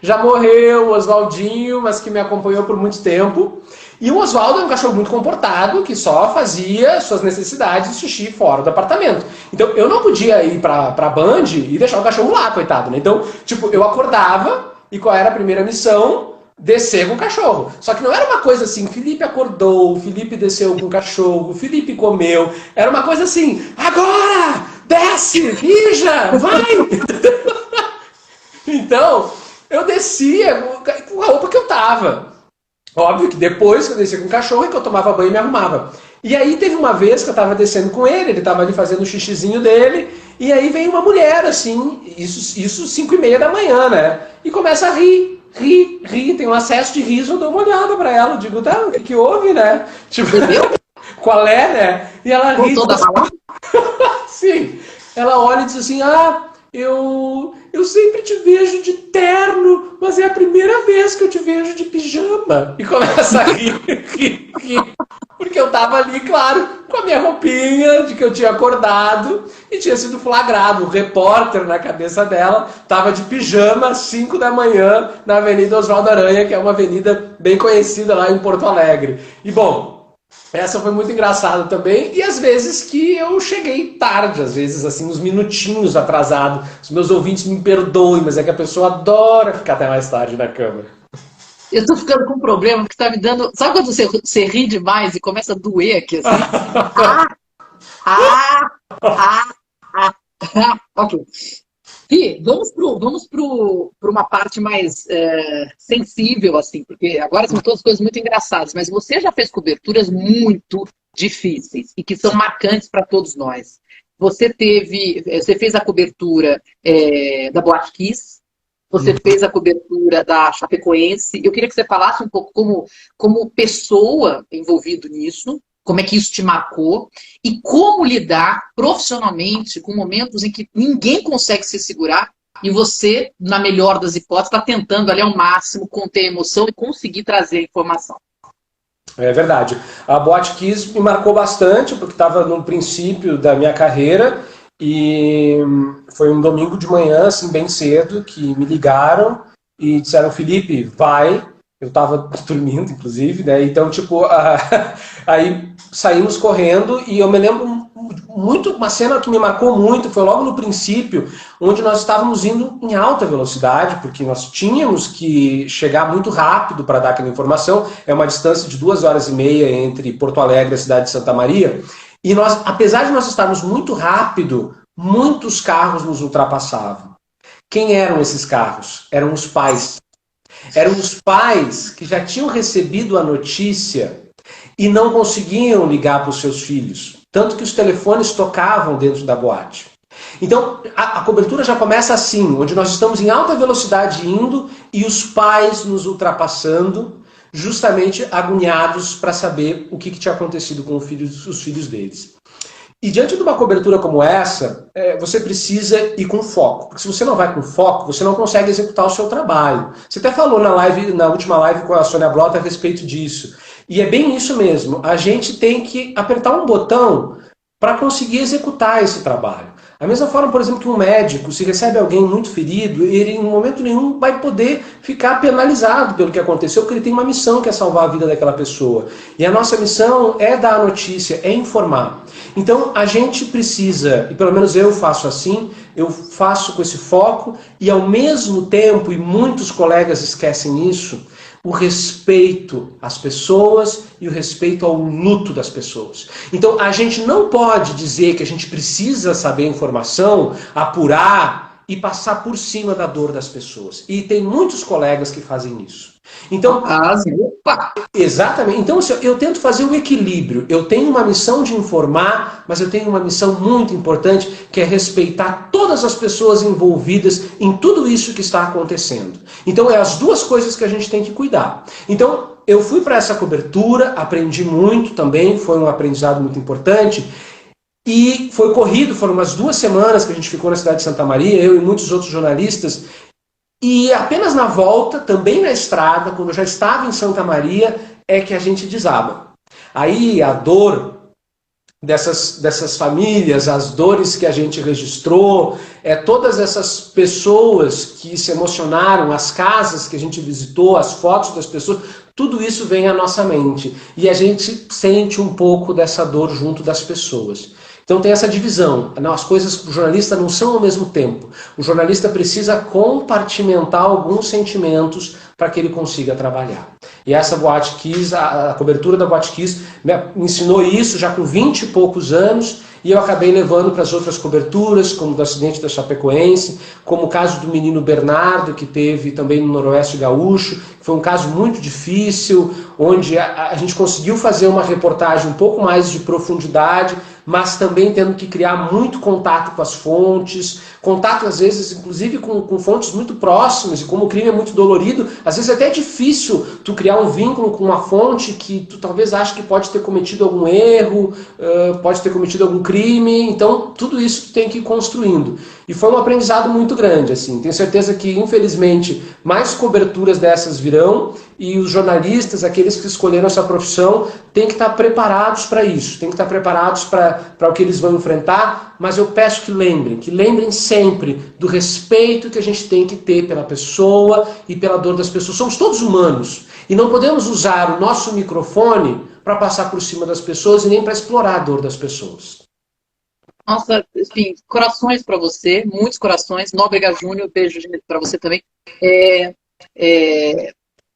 Speaker 2: Já morreu, o Oswaldinho, mas que me acompanhou por muito tempo. E o Oswaldo é um cachorro muito comportado, que só fazia suas necessidades de xixi fora do apartamento. Então eu não podia ir pra Band e deixar o cachorro lá, coitado, né? Então, tipo, eu acordava e qual era a primeira missão? Descer com o cachorro. Só que não era uma coisa assim, Felipe acordou, Felipe desceu com o cachorro, Felipe comeu. Era uma coisa assim, agora! Desce, mija, vai! Então, eu descia com a roupa que eu tava. Óbvio que depois que eu descia com o cachorro é que eu tomava banho e me arrumava. E aí teve uma vez que eu tava descendo com ele tava ali fazendo o xixizinho dele, e aí vem uma mulher, assim, isso 5h30 da manhã, né? E começa a rir, tem um acesso de riso, eu dou uma olhada pra ela, eu digo, tá, o que houve, né? Tipo, qual é, né? E ela ri.
Speaker 1: Voltou da balada?
Speaker 2: Sim. Ela olha e diz assim, eu sempre te vejo de terno, mas é a primeira vez que eu te vejo de pijama. E começa a rir. Porque eu tava ali, claro, com a minha roupinha de que eu tinha acordado e tinha sido flagrado. O repórter na cabeça dela tava de pijama às 5 da manhã na Avenida Oswaldo Aranha, que é uma avenida bem conhecida lá em Porto Alegre. E bom, essa foi muito engraçada também, e às vezes que eu cheguei tarde, às vezes assim, uns minutinhos atrasado. Os meus ouvintes me perdoem, mas é que a pessoa adora ficar até mais tarde na cama.
Speaker 1: Eu tô ficando com um problema que tá me dando. Sabe quando você ri demais e começa a doer aqui assim? Ok. Fih, vamos para uma parte mais sensível, assim, porque agora são todas coisas muito engraçadas, mas você já fez coberturas muito difíceis e que são marcantes para todos nós. Você fez a cobertura da Boate Kiss, você fez a cobertura da Chapecoense. Eu queria que você falasse um pouco como pessoa envolvida nisso, como é que isso te marcou e como lidar profissionalmente com momentos em que ninguém consegue se segurar e você, na melhor das hipóteses, está tentando ali ao máximo conter a emoção e conseguir trazer a informação.
Speaker 2: É verdade. A Boate Kiss me marcou bastante, porque estava no princípio da minha carreira e foi um domingo de manhã, assim, bem cedo, que me ligaram e disseram, Felipe, vai. Eu estava dormindo, inclusive, né? Então, tipo, aí saímos correndo e eu me lembro muito, uma cena que me marcou muito, foi logo no princípio, onde nós estávamos indo em alta velocidade, porque nós tínhamos que chegar muito rápido para dar aquela informação. É uma distância de 2h30 entre Porto Alegre e a cidade de Santa Maria. E nós, apesar de nós estarmos muito rápido, muitos carros nos ultrapassavam. Quem eram esses carros? Eram os pais. Eram os pais que já tinham recebido a notícia e não conseguiam ligar para os seus filhos. Tanto que os telefones tocavam dentro da boate. Então, a cobertura já começa assim, onde nós estamos em alta velocidade indo e os pais nos ultrapassando, justamente agoniados para saber o que tinha acontecido com os filhos deles. E diante de uma cobertura como essa, você precisa ir com foco. Porque se você não vai com foco, você não consegue executar o seu trabalho. Você até falou na última live com a Sônia Blota a respeito disso. E é bem isso mesmo. A gente tem que apertar um botão para conseguir executar esse trabalho. Da mesma forma, por exemplo, que um médico, se recebe alguém muito ferido, ele em momento nenhum vai poder ficar penalizado pelo que aconteceu, porque ele tem uma missão que é salvar a vida daquela pessoa. E a nossa missão é dar a notícia, é informar. Então, a gente precisa, e pelo menos eu faço assim, eu faço com esse foco, e ao mesmo tempo, e muitos colegas esquecem isso, o respeito às pessoas e o respeito ao luto das pessoas. Então, a gente não pode dizer que a gente precisa saber a informação, apurar e passar por cima da dor das pessoas. E tem muitos colegas que fazem isso. Então, exatamente. Então, eu tento fazer um equilíbrio. Eu tenho uma missão de informar, mas eu tenho uma missão muito importante, que é respeitar todas as pessoas envolvidas em tudo isso que está acontecendo. Então, é as duas coisas que a gente tem que cuidar. Então, eu fui para essa cobertura, aprendi muito também, foi um aprendizado muito importante. E foi corrido, foram umas 2 semanas que a gente ficou na cidade de Santa Maria, eu e muitos outros jornalistas. E apenas na volta, também na estrada, quando eu já estava em Santa Maria, é que a gente desaba. Aí a dor dessas famílias, as dores que a gente registrou, todas essas pessoas que se emocionaram, as casas que a gente visitou, as fotos das pessoas, tudo isso vem à nossa mente. E a gente sente um pouco dessa dor junto das pessoas. Então tem essa divisão. As coisas para o jornalista não são ao mesmo tempo. O jornalista precisa compartimentar alguns sentimentos para que ele consiga trabalhar. E essa Boate Kiss, a cobertura da Boate Kiss, me ensinou isso já com 20 e poucos anos, e eu acabei levando para as outras coberturas, como do acidente da Chapecoense, como o caso do menino Bernardo, que teve também no Noroeste Gaúcho, que foi um caso muito difícil, onde a gente conseguiu fazer uma reportagem um pouco mais de profundidade, mas também tendo que criar muito contato com as fontes, contato às vezes inclusive com fontes muito próximas, e como o crime é muito dolorido, às vezes até é difícil tu criar um vínculo com uma fonte que tu talvez ache que pode ter cometido algum erro, pode ter cometido algum crime, então tudo isso tu tem que ir construindo. E foi um aprendizado muito grande, assim. Tenho certeza que, infelizmente, mais coberturas dessas virão, e os jornalistas, aqueles que escolheram essa profissão, têm que estar preparados para isso, têm que estar preparados para o que eles vão enfrentar, mas eu peço que lembrem sempre do respeito que a gente tem que ter pela pessoa e pela dor das pessoas. Somos todos humanos, e não podemos usar o nosso microfone para passar por cima das pessoas e nem para explorar a dor das pessoas.
Speaker 1: Nossa, enfim, corações para você, muitos corações. Nóbrega Júnior, beijo para você também. É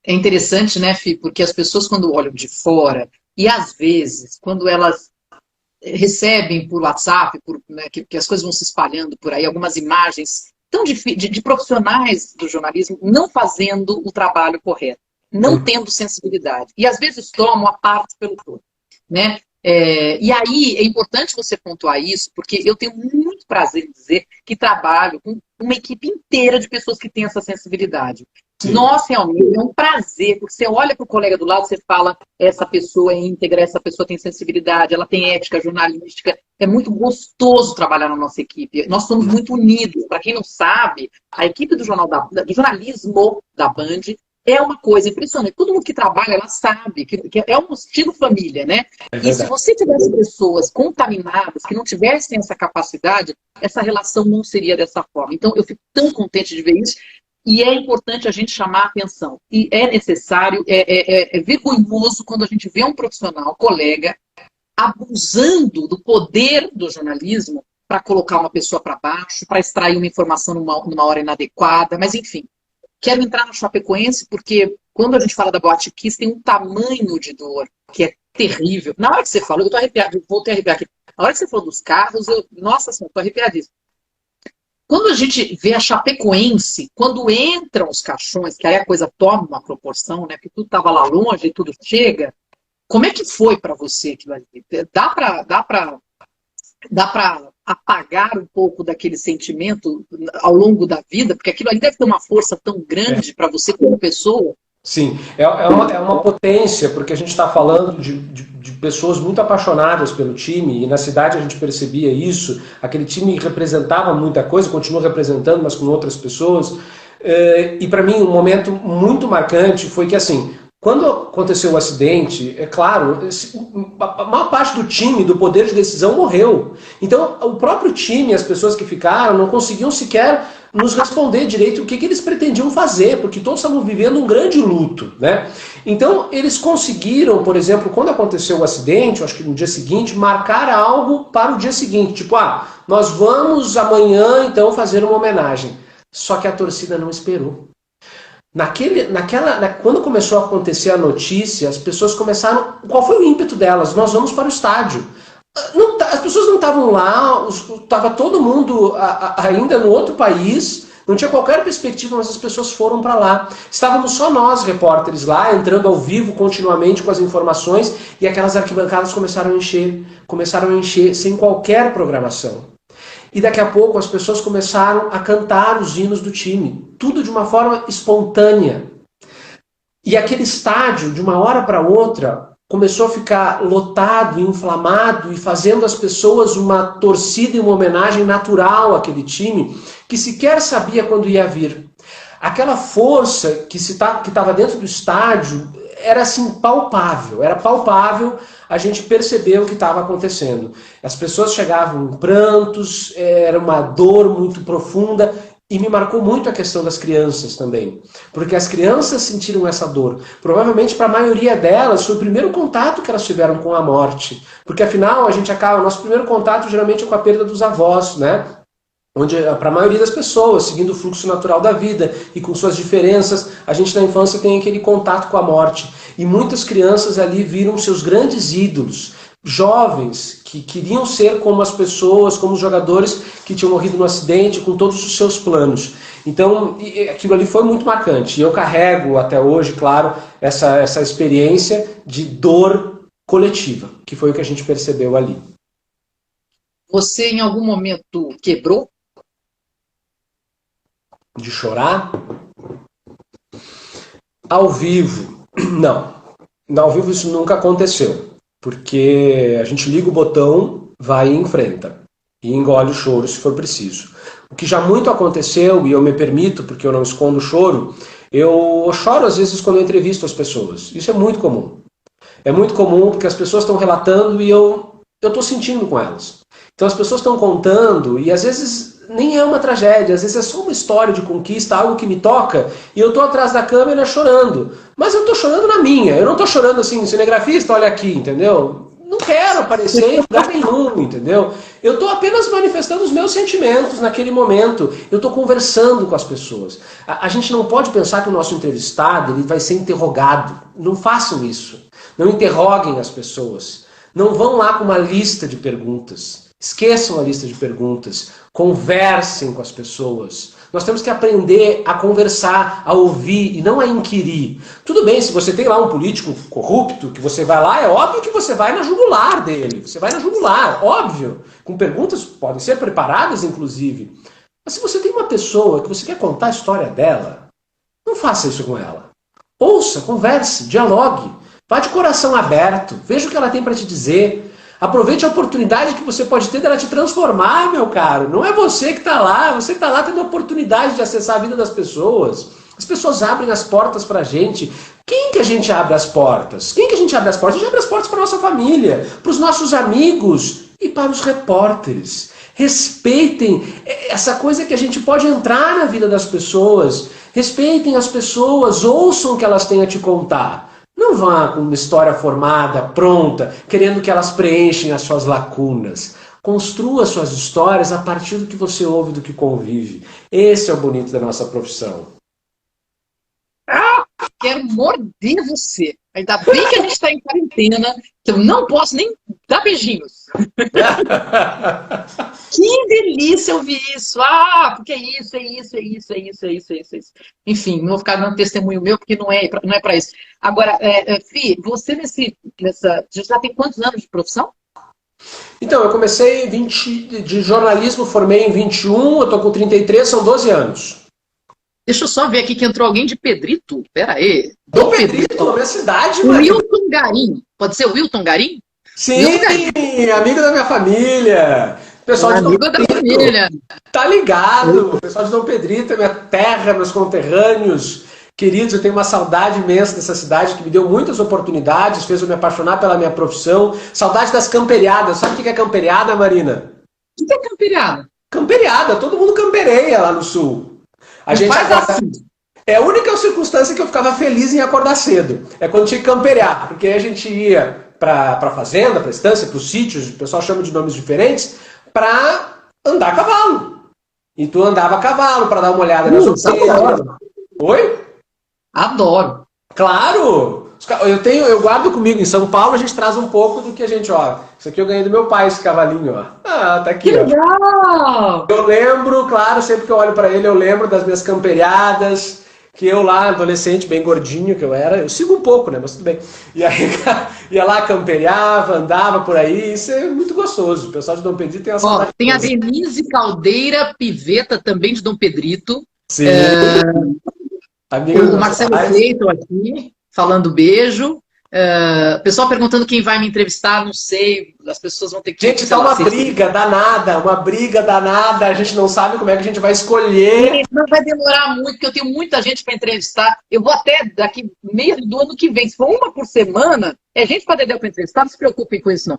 Speaker 1: interessante, né, Fih? Porque as pessoas, quando olham de fora, e às vezes, quando elas recebem por WhatsApp, né, que as coisas vão se espalhando por aí, algumas imagens tão de profissionais do jornalismo não fazendo o trabalho correto, não tendo sensibilidade. E às vezes tomam a parte pelo todo, né? E aí é importante você pontuar isso, porque eu tenho muito prazer em dizer que trabalho com uma equipe inteira de pessoas que têm essa sensibilidade. Sim. Nossa, realmente é um prazer, porque você olha para o colega do lado, você fala, essa pessoa é íntegra, essa pessoa tem sensibilidade, ela tem ética jornalística. É muito gostoso trabalhar na nossa equipe. Nós somos muito unidos. Para quem não sabe, a equipe do jornalismo da Band é uma coisa impressionante. Todo mundo que trabalha, ela sabe que é um estilo família, né? E se você tivesse pessoas contaminadas, que não tivessem essa capacidade, essa relação não seria dessa forma. Então, eu fico tão contente de ver isso. E é importante a gente chamar a atenção. E é necessário, é vergonhoso quando a gente vê um profissional, colega, abusando do poder do jornalismo para colocar uma pessoa para baixo, para extrair uma informação numa hora inadequada, mas enfim. Quero entrar na Chapecoense porque quando a gente fala da Boate Kiss tem um tamanho de dor que é terrível. Na hora que você falou, eu tô arrepiado, voltei a arrepiar aqui. Na hora que você falou dos carros, nossa senhora, tô arrepiadíssimo. Quando a gente vê a Chapecoense, quando entram os caixões, que aí a coisa toma uma proporção, né? Porque tudo estava lá longe e tudo chega. Como é que foi para você aquilo ali? Dá para apagar um pouco daquele sentimento ao longo da vida? Porque aquilo ali deve ter uma força tão grande para você como pessoa.
Speaker 2: Sim, é uma potência, porque a gente está falando de pessoas muito apaixonadas pelo time, e na cidade a gente percebia isso, aquele time representava muita coisa, continua representando, mas com outras pessoas, e para mim um momento muito marcante foi que assim, quando aconteceu o acidente, é claro, a maior parte do time, do poder de decisão morreu. Então o próprio time, as pessoas que ficaram, não conseguiam sequer nos responder direito o que eles pretendiam fazer, porque todos estavam vivendo um grande luto, né? Então, eles conseguiram, por exemplo, quando aconteceu o acidente, eu acho que no dia seguinte, marcar algo para o dia seguinte. Tipo, nós vamos amanhã, então, fazer uma homenagem. Só que a torcida não esperou. Quando começou a acontecer a notícia, as pessoas começaram... Qual foi o ímpeto delas? Nós vamos para o estádio. As pessoas não estavam lá, estava todo mundo ainda no outro país, não tinha qualquer perspectiva, mas as pessoas foram para lá. Estávamos só nós, repórteres, lá, entrando ao vivo continuamente com as informações, e aquelas arquibancadas começaram a encher sem qualquer programação. E daqui a pouco as pessoas começaram a cantar os hinos do time, tudo de uma forma espontânea. E aquele estádio, de uma hora para outra, começou a ficar lotado, inflamado e fazendo as pessoas uma torcida e uma homenagem natural àquele time que sequer sabia quando ia vir. Aquela força que estava dentro do estádio era assim palpável, a gente percebeu o que estava acontecendo. As pessoas chegavam em prantos, era uma dor muito profunda. E me marcou muito a questão das crianças também, porque as crianças sentiram essa dor. Provavelmente para a maioria delas foi o primeiro contato que elas tiveram com a morte, porque afinal o nosso primeiro contato geralmente é com a perda dos avós, né? Onde para a maioria das pessoas, seguindo o fluxo natural da vida e com suas diferenças, a gente na infância tem aquele contato com a morte. E muitas crianças ali viram seus grandes ídolos, jovens que queriam ser como as pessoas, como os jogadores que tinham morrido no acidente, com todos os seus planos. Então, aquilo ali foi muito marcante. E eu carrego até hoje, claro, essa experiência de dor coletiva, que foi o que a gente percebeu ali.
Speaker 1: Você, em algum momento, quebrou?
Speaker 2: De chorar? Ao vivo, não. Ao vivo isso nunca aconteceu. Porque a gente liga o botão, vai e enfrenta. E engole o choro se for preciso. O que já muito aconteceu, e eu me permito, porque eu não escondo o choro, eu choro às vezes quando eu entrevisto as pessoas. Isso é muito comum. É muito comum porque as pessoas estão relatando e eu estou sentindo com elas. Então as pessoas estão contando e às vezes nem é uma tragédia, às vezes é só uma história de conquista, algo que me toca, e eu estou atrás da câmera chorando. Mas eu estou chorando na minha, eu não estou chorando assim, cinegrafista, olha aqui, entendeu? Não quero aparecer em lugar nenhum, entendeu? Eu estou apenas manifestando os meus sentimentos naquele momento, eu estou conversando com as pessoas. A gente não pode pensar que o nosso entrevistado ele vai ser interrogado. Não façam isso. Não interroguem as pessoas. Não vão lá com uma lista de perguntas. Esqueçam a lista de perguntas. Conversem com as pessoas. Nós temos que aprender a conversar, a ouvir e não a inquirir. Tudo bem, se você tem lá um político corrupto, que você vai lá, é óbvio que você vai na jugular dele. Você vai na jugular, óbvio. Com perguntas podem ser preparadas, inclusive. Mas se você tem uma pessoa que você quer contar a história dela, não faça isso com ela. Ouça, converse, dialogue. Vá de coração aberto, veja o que ela tem para te dizer. Aproveite a oportunidade que você pode ter dela te transformar, meu caro. Não é você que está lá, você está lá tendo a oportunidade de acessar a vida das pessoas. As pessoas abrem as portas para a gente. Quem que a gente abre as portas? Quem que a gente abre as portas? A gente abre as portas para a nossa família, para os nossos amigos e para os repórteres. Respeitem essa coisa que a gente pode entrar na vida das pessoas. Respeitem as pessoas, ouçam o que elas têm a te contar. Não vá com uma história formada, pronta, querendo que elas preenchem as suas lacunas. Construa suas histórias a partir do que você ouve, do que convive. Esse é o bonito da nossa profissão.
Speaker 1: Quero morder você. Ainda bem que a gente está em quarentena, que eu não posso nem dar beijinhos. Que delícia ouvir isso. Porque é isso. Enfim, não vou ficar dando testemunho meu, porque não é para isso. Agora, Fih, você já tem quantos anos de profissão?
Speaker 2: Então, eu comecei de jornalismo, formei em 21, eu tô com 33, são 12 anos.
Speaker 1: Deixa eu só ver aqui que entrou alguém de Pedrito. Pera aí.
Speaker 2: Dom Pedrito, na minha cidade, mano.
Speaker 1: Wilton Garim. Pode ser Wilton Garim?
Speaker 2: Sim, amigo da minha família. Pessoal de Dom Pedrito. Tá ligado? O pessoal de Dom Pedrito é minha terra, meus conterrâneos. Queridos, eu tenho uma saudade imensa dessa cidade que me deu muitas oportunidades, fez eu me apaixonar pela minha profissão. Saudade das camperiadas. Sabe o que é camperiada, Marina?
Speaker 1: O que é camperiada?
Speaker 2: Camperiada. Todo mundo campereia lá no sul. A gente
Speaker 1: faz assim.
Speaker 2: É a única circunstância que eu ficava feliz em acordar cedo. É quando tinha que camperear. Porque aí a gente ia para a fazenda, para a estância, para os sítios, o pessoal chama de nomes diferentes, para andar a cavalo. E tu andava a cavalo para dar uma olhada nas outras. Oi?
Speaker 1: Adoro.
Speaker 2: Claro! Eu guardo comigo. Em São Paulo a gente traz um pouco do que a gente, ó. Isso aqui eu ganhei do meu pai, esse cavalinho, ó. Ah, tá aqui,
Speaker 1: que legal!
Speaker 2: Eu lembro, claro, sempre que eu olho pra ele, eu lembro das minhas camperiadas, que eu lá, adolescente, bem gordinho que eu era, eu sigo um pouco, né, mas tudo bem. E aí, ia lá, camperiava, andava por aí, isso é muito gostoso. O pessoal de Dom Pedrito tem essa...
Speaker 1: Tem a Denise Caldeira Piveta, também de Dom Pedrito.
Speaker 2: Sim.
Speaker 1: O Marcelo Cleiton aqui, falando beijo. Pessoal perguntando quem vai me entrevistar, não sei, as pessoas vão ter que...
Speaker 2: Gente, tá uma briga danada, a gente não sabe como é que a gente vai escolher.
Speaker 1: Não vai demorar muito, porque eu tenho muita gente para entrevistar. Eu vou até daqui meio do ano que vem, se for uma por semana, é gente para Dedéu para entrevistar, não se preocupem com isso não.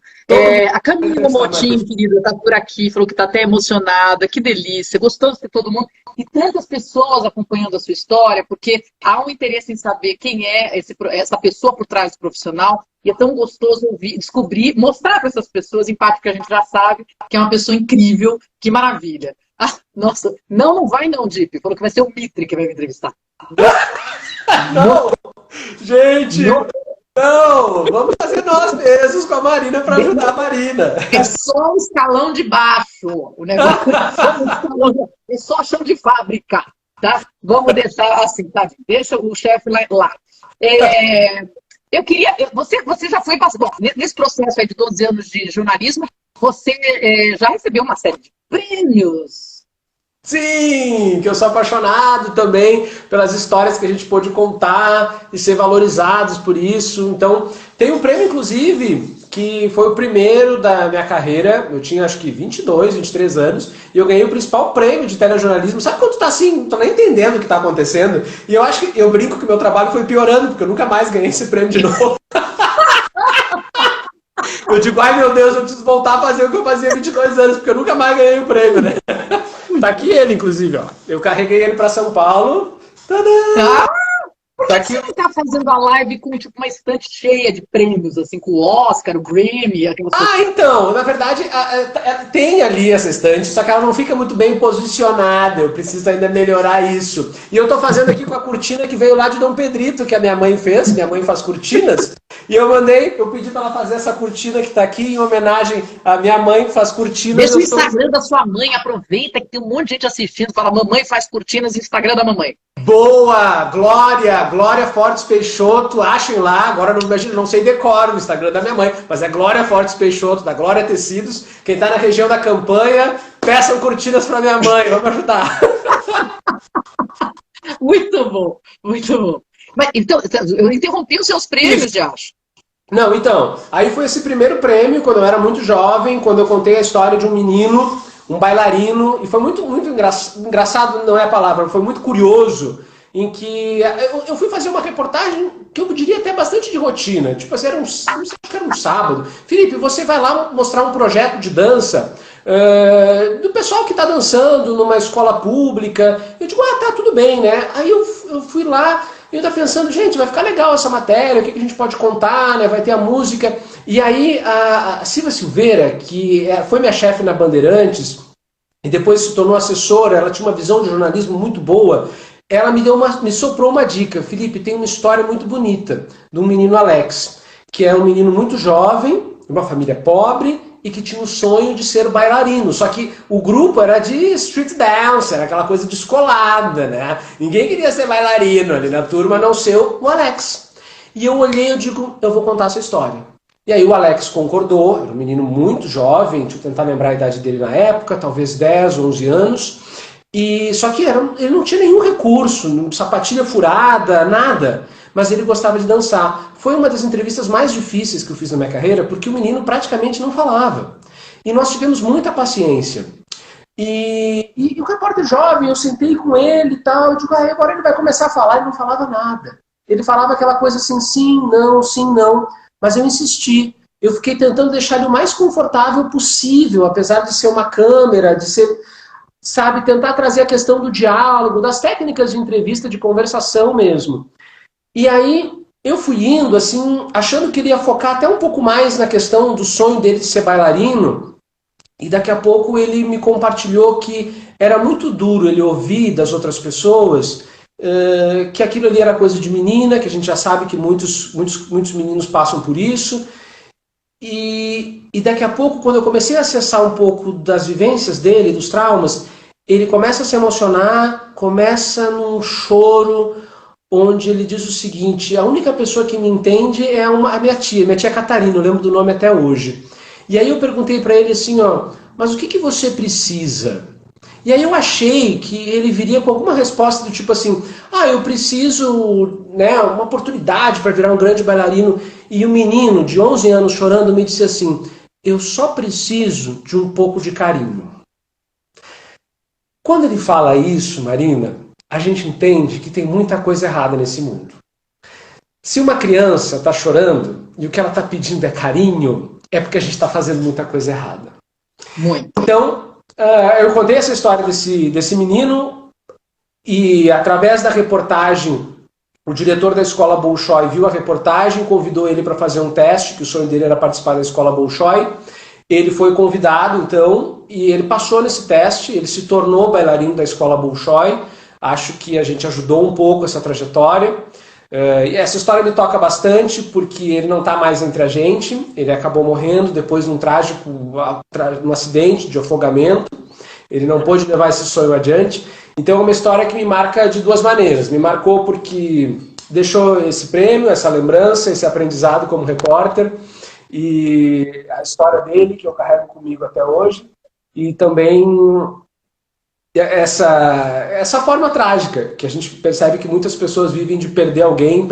Speaker 1: A Camila Motim, querida, tá por aqui, falou que tá até emocionada, que delícia, gostoso de ter todo mundo. E tantas pessoas acompanhando a sua história, porque há um interesse em saber quem é essa pessoa por trás do profissional. E é tão gostoso ouvir, descobrir, mostrar para essas pessoas, em parte que a gente já sabe, que é uma pessoa incrível, que maravilha. Ah, nossa, não vai não, Dip. Falou que vai ser o Mitre que vai me entrevistar.
Speaker 2: Não! Gente! Não! Vamos fazer nós mesmos com a Marina para ajudar a Marina.
Speaker 1: É só um escalão de baixo. O negócio é só chão de fábrica. Tá? Vamos deixar assim, tá? Deixa o chefe lá. Eu queria... Você já foi... Bom, nesse processo aí de 12 anos de jornalismo, você já recebeu uma série de prêmios.
Speaker 2: Sim, que eu sou apaixonado também pelas histórias que a gente pôde contar e ser valorizados por isso. Então, tem um prêmio, inclusive, que foi o primeiro da minha carreira. Eu tinha, acho que, 22, 23 anos. E eu ganhei o principal prêmio de telejornalismo. Sabe quando tu tá assim, não tô nem entendendo o que tá acontecendo? E eu acho que eu brinco que o meu trabalho foi piorando, porque eu nunca mais ganhei esse prêmio de novo. Eu digo, ai meu Deus, eu preciso voltar a fazer o que eu fazia há 22 anos, porque eu nunca mais ganhei o prêmio, né? Tá aqui ele, inclusive, ó. Eu carreguei ele pra São Paulo. Tadã!
Speaker 1: Por que você tá fazendo a live com tipo, uma estante cheia de prêmios, assim, com o Oscar, o Grammy, aquelas coisas?
Speaker 2: Então, na verdade, tem ali essa estante, só que ela não fica muito bem posicionada. Eu preciso ainda melhorar isso. E eu tô fazendo aqui com a cortina que veio lá de Dom Pedrito, que a minha mãe fez. Minha mãe faz cortinas. E eu pedi pra ela fazer essa cortina que tá aqui em homenagem à minha mãe, que faz cortinas.
Speaker 1: Deixa o Instagram da sua mãe, aproveita que tem um monte de gente assistindo, fala, mamãe faz cortinas no Instagram da mamãe.
Speaker 2: Boa! Glória Fortes Peixoto, achem lá, agora não sei decoro no Instagram da minha mãe, mas é Glória Fortes Peixoto, da Glória Tecidos. Quem tá na região da campanha, peçam cortinas pra minha mãe, vamos ajudar.
Speaker 1: Muito bom, muito bom. Mas, então, eu interrompi os seus prêmios, já acho.
Speaker 2: Não, então, aí foi esse primeiro prêmio, quando eu era muito jovem, quando eu contei a história de um menino, um bailarino, e foi muito engraçado, não é a palavra, foi muito curioso, em que eu fui fazer uma reportagem que eu diria até bastante de rotina, tipo assim, não sei, acho que era um sábado. Felipe, você vai lá mostrar um projeto de dança do pessoal que está dançando numa escola pública. Eu digo, tá, tudo bem, né? Aí eu fui lá, e eu estava pensando, gente, vai ficar legal essa matéria, o que a gente pode contar, né? Vai ter a música. E aí a Silvia Silveira, que foi minha chefe na Bandeirantes, e depois se tornou assessora, ela tinha uma visão de jornalismo muito boa, ela me soprou uma dica. Felipe, tem uma história muito bonita de um menino Alex, que é um menino muito jovem, de uma família pobre, e que tinha o sonho de ser bailarino. Só que o grupo era de street dance, era aquela coisa descolada, né? Ninguém queria ser bailarino ali na turma, a não ser o Alex. E eu olhei e digo, eu vou contar essa história. E aí o Alex concordou, era um menino muito jovem, deixa eu tentar lembrar a idade dele na época, talvez 10, 11 anos, e só que ele não tinha nenhum recurso, sapatilha furada, nada, mas ele gostava de dançar. Foi uma das entrevistas mais difíceis que eu fiz na minha carreira, porque o menino praticamente não falava. E nós tivemos muita paciência. E o repórter jovem, eu sentei com ele e tal, eu digo, agora ele vai começar a falar, ele não falava nada. Ele falava aquela coisa assim, sim, não, mas eu insisti. Eu fiquei tentando deixar ele o mais confortável possível, apesar de ser uma câmera, de ser, sabe, tentar trazer a questão do diálogo, das técnicas de entrevista, de conversação mesmo. E aí eu fui indo, assim, achando que ele ia focar até um pouco mais na questão do sonho dele de ser bailarino, e daqui a pouco ele me compartilhou que era muito duro ele ouvir das outras pessoas que aquilo ali era coisa de menina, que a gente já sabe que muitos meninos passam por isso. E daqui a pouco, quando eu comecei a acessar um pouco das vivências dele, dos traumas, ele começa a se emocionar, começa num choro, onde ele diz o seguinte: a única pessoa que me entende é a minha tia Catarina, eu lembro do nome até hoje. E aí eu perguntei para ele assim, mas o que você precisa? E aí eu achei que ele viria com alguma resposta do tipo assim, eu preciso, né, uma oportunidade para virar um grande bailarino. E o menino de 11 anos chorando me disse assim, eu só preciso de um pouco de carinho. Quando ele fala isso, Marina, a gente entende que tem muita coisa errada nesse mundo. Se uma criança está chorando e o que ela está pedindo é carinho, é porque a gente está fazendo muita coisa errada.
Speaker 1: Muito.
Speaker 2: Então, eu contei essa história desse menino e, através da reportagem, o diretor da Escola Bolshoi viu a reportagem, convidou ele para fazer um teste, que o sonho dele era participar da Escola Bolshoi. Ele foi convidado, então, e ele passou nesse teste, ele se tornou bailarino da Escola Bolshoi. Acho que a gente ajudou um pouco essa trajetória. E essa história me toca bastante porque ele não está mais entre a gente, ele acabou morrendo depois de um acidente de afogamento, ele não pôde levar esse sonho adiante. Então é uma história que me marca de duas maneiras. Me marcou porque deixou esse prêmio, essa lembrança, esse aprendizado como repórter, e a história dele que eu carrego comigo até hoje, e também essa forma trágica, que a gente percebe que muitas pessoas vivem de perder alguém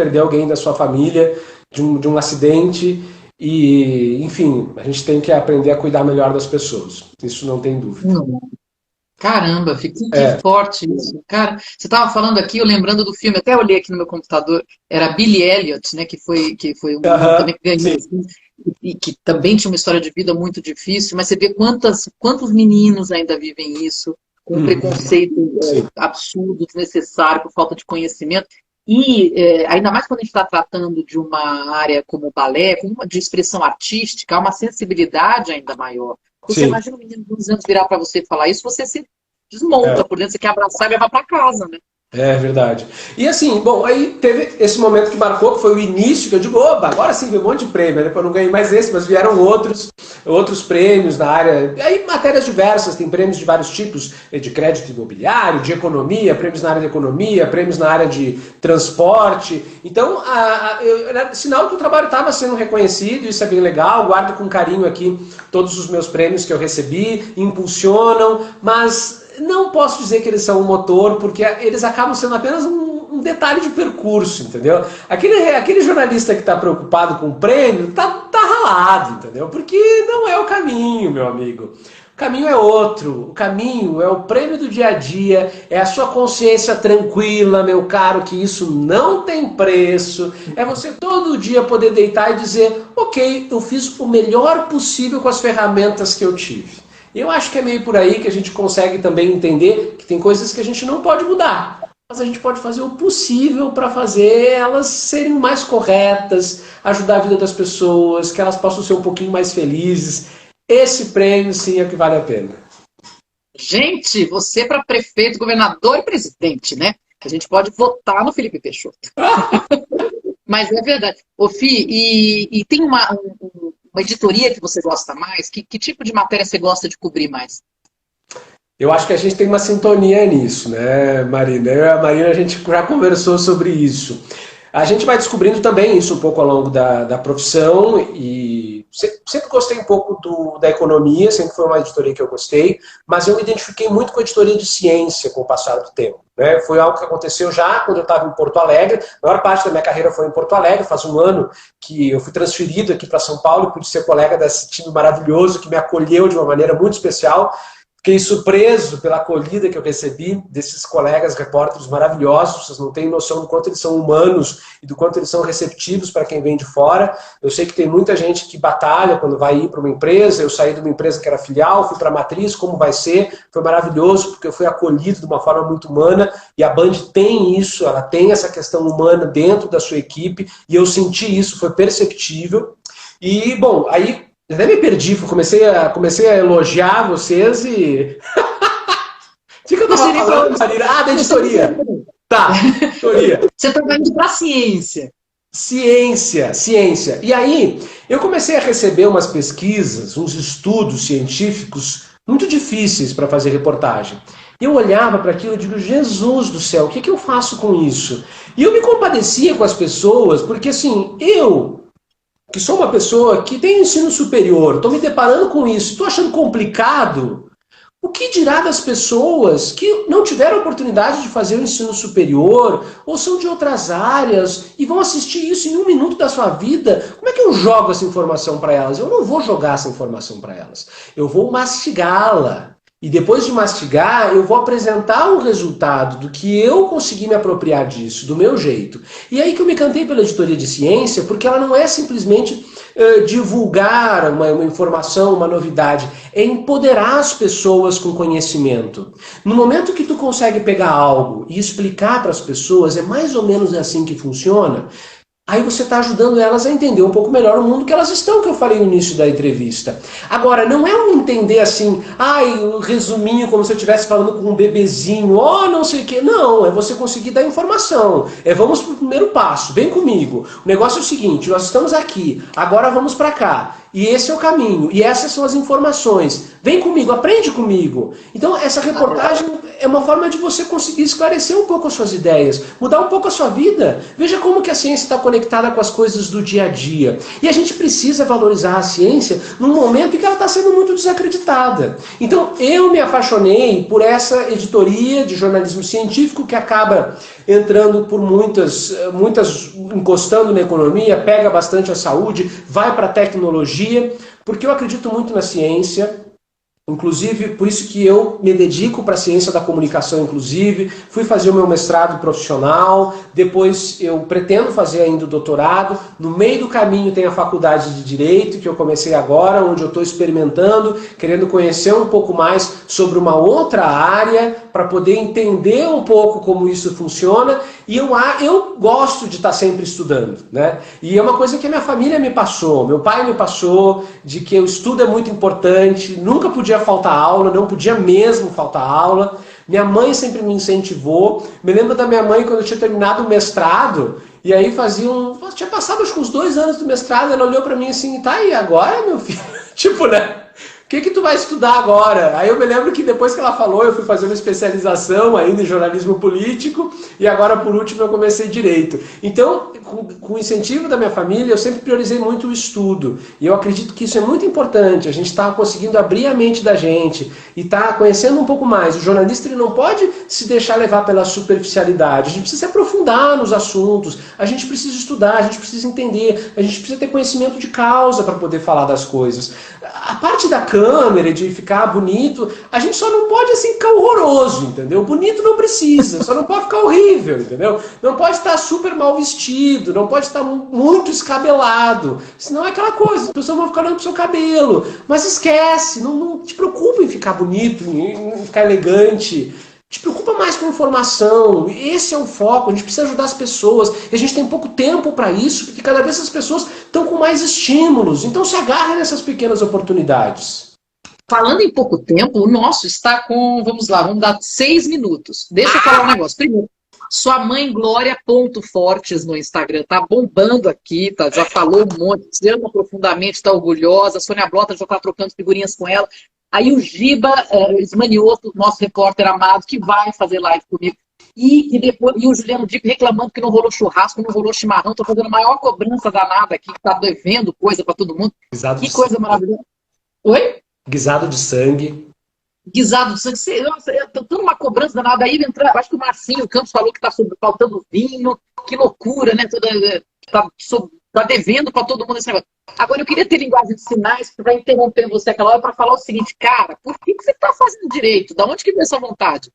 Speaker 2: da sua família, de um acidente, e, enfim, a gente tem que aprender a cuidar melhor das pessoas. Isso não tem dúvida.
Speaker 1: Caramba, que forte isso. Cara, você estava falando aqui, eu lembrando do filme, até olhei aqui no meu computador, era Billy Elliot, né, que foi um também que ganhou, assim, e que também tinha uma história de vida muito difícil, mas você vê quantos meninos ainda vivem isso, com um preconceito absurdo, desnecessário, por falta de conhecimento. E ainda mais quando a gente está tratando de uma área como o balé, de expressão artística, há uma sensibilidade ainda maior. Você imagina um menino de 12 anos virar para você e falar isso, você se desmonta por dentro, você quer abraçar e levar para casa, né?
Speaker 2: É verdade. E assim, bom, aí teve esse momento que marcou, que foi o início, que eu digo, opa, agora sim, veio um monte de prêmio, né? Eu não ganhei mais esse, mas vieram outros prêmios na área, aí matérias diversas, tem prêmios de vários tipos, de crédito imobiliário, de economia, prêmios na área de economia, prêmios na área de transporte. Então, era sinal que o trabalho estava sendo reconhecido, isso é bem legal, guardo com carinho aqui todos os meus prêmios que eu recebi, impulsionam, mas não posso dizer que eles são um motor, porque eles acabam sendo apenas um detalhe de percurso, entendeu? Aquele jornalista que está preocupado com o prêmio tá ralado, entendeu? Porque não é o caminho, meu amigo. O caminho é outro. O caminho é o prêmio do dia a dia, é a sua consciência tranquila, meu caro, que isso não tem preço. É você todo dia poder deitar e dizer, ok, eu fiz o melhor possível com as ferramentas que eu tive. Eu acho que é meio por aí que a gente consegue também entender que tem coisas que a gente não pode mudar, mas a gente pode fazer o possível para fazer elas serem mais corretas, ajudar a vida das pessoas, que elas possam ser um pouquinho mais felizes. Esse prêmio, sim, é o que vale a pena.
Speaker 1: Gente, você para prefeito, governador e presidente, né? A gente pode votar no Felipe Peixoto. Mas é verdade. Ô, Fih, e tem uma editoria que você gosta mais? Que tipo de matéria você gosta de cobrir mais?
Speaker 2: Eu acho que a gente tem uma sintonia nisso, né, Marina? Eu e a Marina, a gente já conversou sobre isso. A gente vai descobrindo também isso um pouco ao longo da profissão e sempre gostei um pouco da economia, sempre foi uma editoria que eu gostei, mas eu me identifiquei muito com a editoria de ciência com o passar do tempo. Né? Foi algo que aconteceu já quando eu estava em Porto Alegre. A maior parte da minha carreira foi em Porto Alegre. Faz um ano que eu fui transferido aqui para São Paulo, pude ser colega desse time maravilhoso que me acolheu de uma maneira muito especial. Fiquei surpreso pela acolhida que eu recebi desses colegas repórteres maravilhosos. Vocês não têm noção do quanto eles são humanos e do quanto eles são receptivos para quem vem de fora. Eu sei que tem muita gente que batalha quando vai ir para uma empresa. Eu saí de uma empresa que era filial, fui para a matriz, como vai ser. Foi maravilhoso porque eu fui acolhido de uma forma muito humana e a Band tem isso, ela tem essa questão humana dentro da sua equipe e eu senti isso, foi perceptível. E, bom, aí eu até me perdi, comecei a elogiar vocês e... O que eu tava falando, Marina? Ah, da editoria. Tá, editoria.
Speaker 1: Você está indo para a ciência.
Speaker 2: Ciência. E aí, eu comecei a receber umas pesquisas, uns estudos científicos muito difíceis para fazer reportagem. E eu olhava para aquilo e digo, Jesus do céu, o que eu faço com isso? E eu me compadecia com as pessoas, porque assim, que sou uma pessoa que tem ensino superior, estou me deparando com isso, estou achando complicado, o que dirá das pessoas que não tiveram oportunidade de fazer o ensino superior, ou são de outras áreas, e vão assistir isso em 1 minuto da sua vida? Como é que eu jogo essa informação para elas? Eu não vou jogar essa informação para elas, eu vou mastigá-la. E depois de mastigar, eu vou apresentar um resultado do que eu consegui me apropriar disso, do meu jeito. E aí que eu me cantei pela editoria de ciência, porque ela não é simplesmente divulgar uma informação, uma novidade, é empoderar as pessoas com conhecimento. No momento que tu consegue pegar algo e explicar para as pessoas, é mais ou menos assim que funciona, aí você está ajudando elas a entender um pouco melhor o mundo que elas estão, que eu falei no início da entrevista. Agora, não é um entender assim, um resuminho, como se eu estivesse falando com um bebezinho, não sei o quê. Não, é você conseguir dar informação. Vamos para o primeiro passo, vem comigo. O negócio é o seguinte, nós estamos aqui, agora vamos para cá. E esse é o caminho, e essas são as informações. Vem comigo, aprende comigo. Então, essa reportagem é uma forma de você conseguir esclarecer um pouco as suas ideias, mudar um pouco a sua vida. Veja como que a ciência está conectada com as coisas do dia a dia. E a gente precisa valorizar a ciência num momento em que ela está sendo muito desacreditada. Então, eu me apaixonei por essa editoria de jornalismo científico que acaba entrando por muitas encostando na economia, pega bastante a saúde, vai para a tecnologia, porque eu acredito muito na ciência. Inclusive, por isso que eu me dedico para a ciência da comunicação, inclusive. Fui fazer o meu mestrado profissional, depois eu pretendo fazer ainda o doutorado. No meio do caminho tem a faculdade de Direito, que eu comecei agora, onde eu estou experimentando, querendo conhecer um pouco mais sobre uma outra área, para poder entender um pouco como isso funciona. E eu gosto de estar sempre estudando, né? E é uma coisa que a minha família me passou, meu pai me passou, de que o estudo é muito importante, nunca podia faltar aula, não podia mesmo faltar aula. Minha mãe sempre me incentivou. Me lembro da minha mãe quando eu tinha terminado o mestrado, e aí tinha passado acho que uns 2 anos do mestrado, ela olhou para mim assim, tá, e agora, meu filho? Tipo, né? O que tu vai estudar agora? Aí eu me lembro que depois que ela falou, eu fui fazer uma especialização ainda em jornalismo político e agora, por último, eu comecei Direito. Então, com o incentivo da minha família, eu sempre priorizei muito o estudo. E eu acredito que isso é muito importante. A gente está conseguindo abrir a mente da gente e está conhecendo um pouco mais. O jornalista ele não pode se deixar levar pela superficialidade. A gente precisa se aprofundar nos assuntos. A gente precisa estudar, a gente precisa entender. A gente precisa ter conhecimento de causa para poder falar das coisas. A parte da câmera, de ficar bonito, a gente só não pode assim ficar horroroso, entendeu? Bonito não precisa, só não pode ficar horrível, entendeu? Não pode estar super mal vestido, não pode estar muito escabelado, senão é aquela coisa, as pessoas vão ficar olhando pro seu cabelo, mas esquece, não te preocupa em ficar bonito, em ficar elegante. Te preocupa mais com informação, esse é o foco, a gente precisa ajudar as pessoas, e a gente tem pouco tempo para isso, porque cada vez as pessoas estão com mais estímulos, então se agarra nessas pequenas oportunidades.
Speaker 1: Falando em pouco tempo, o nosso está com, vamos dar 6 minutos. Deixa eu falar um negócio. Primeiro, sua mãe Glória Fortes no Instagram, tá bombando aqui, tá? Já falou um monte, se ama profundamente, tá orgulhosa, a Sônia Blota já tá trocando figurinhas com ela. Aí o Giba Esmanioto, nosso repórter amado, que vai fazer live comigo. E o Juliano Dico reclamando que não rolou churrasco, não rolou chimarrão, tô fazendo a maior cobrança danada aqui, que tá devendo coisa para todo mundo. Que coisa maravilhosa. Oi?
Speaker 2: Guisado de sangue.
Speaker 1: Guisado de sangue. Nossa, tô dando uma cobrança danada aí. Acho que o Marcinho Campos falou que tá faltando vinho. Que loucura, né? Tá devendo para todo mundo esse negócio. Agora, eu queria ter linguagem de sinais para interromper você aquela hora para falar o seguinte, cara, por que você está fazendo direito? Da onde que veio essa vontade?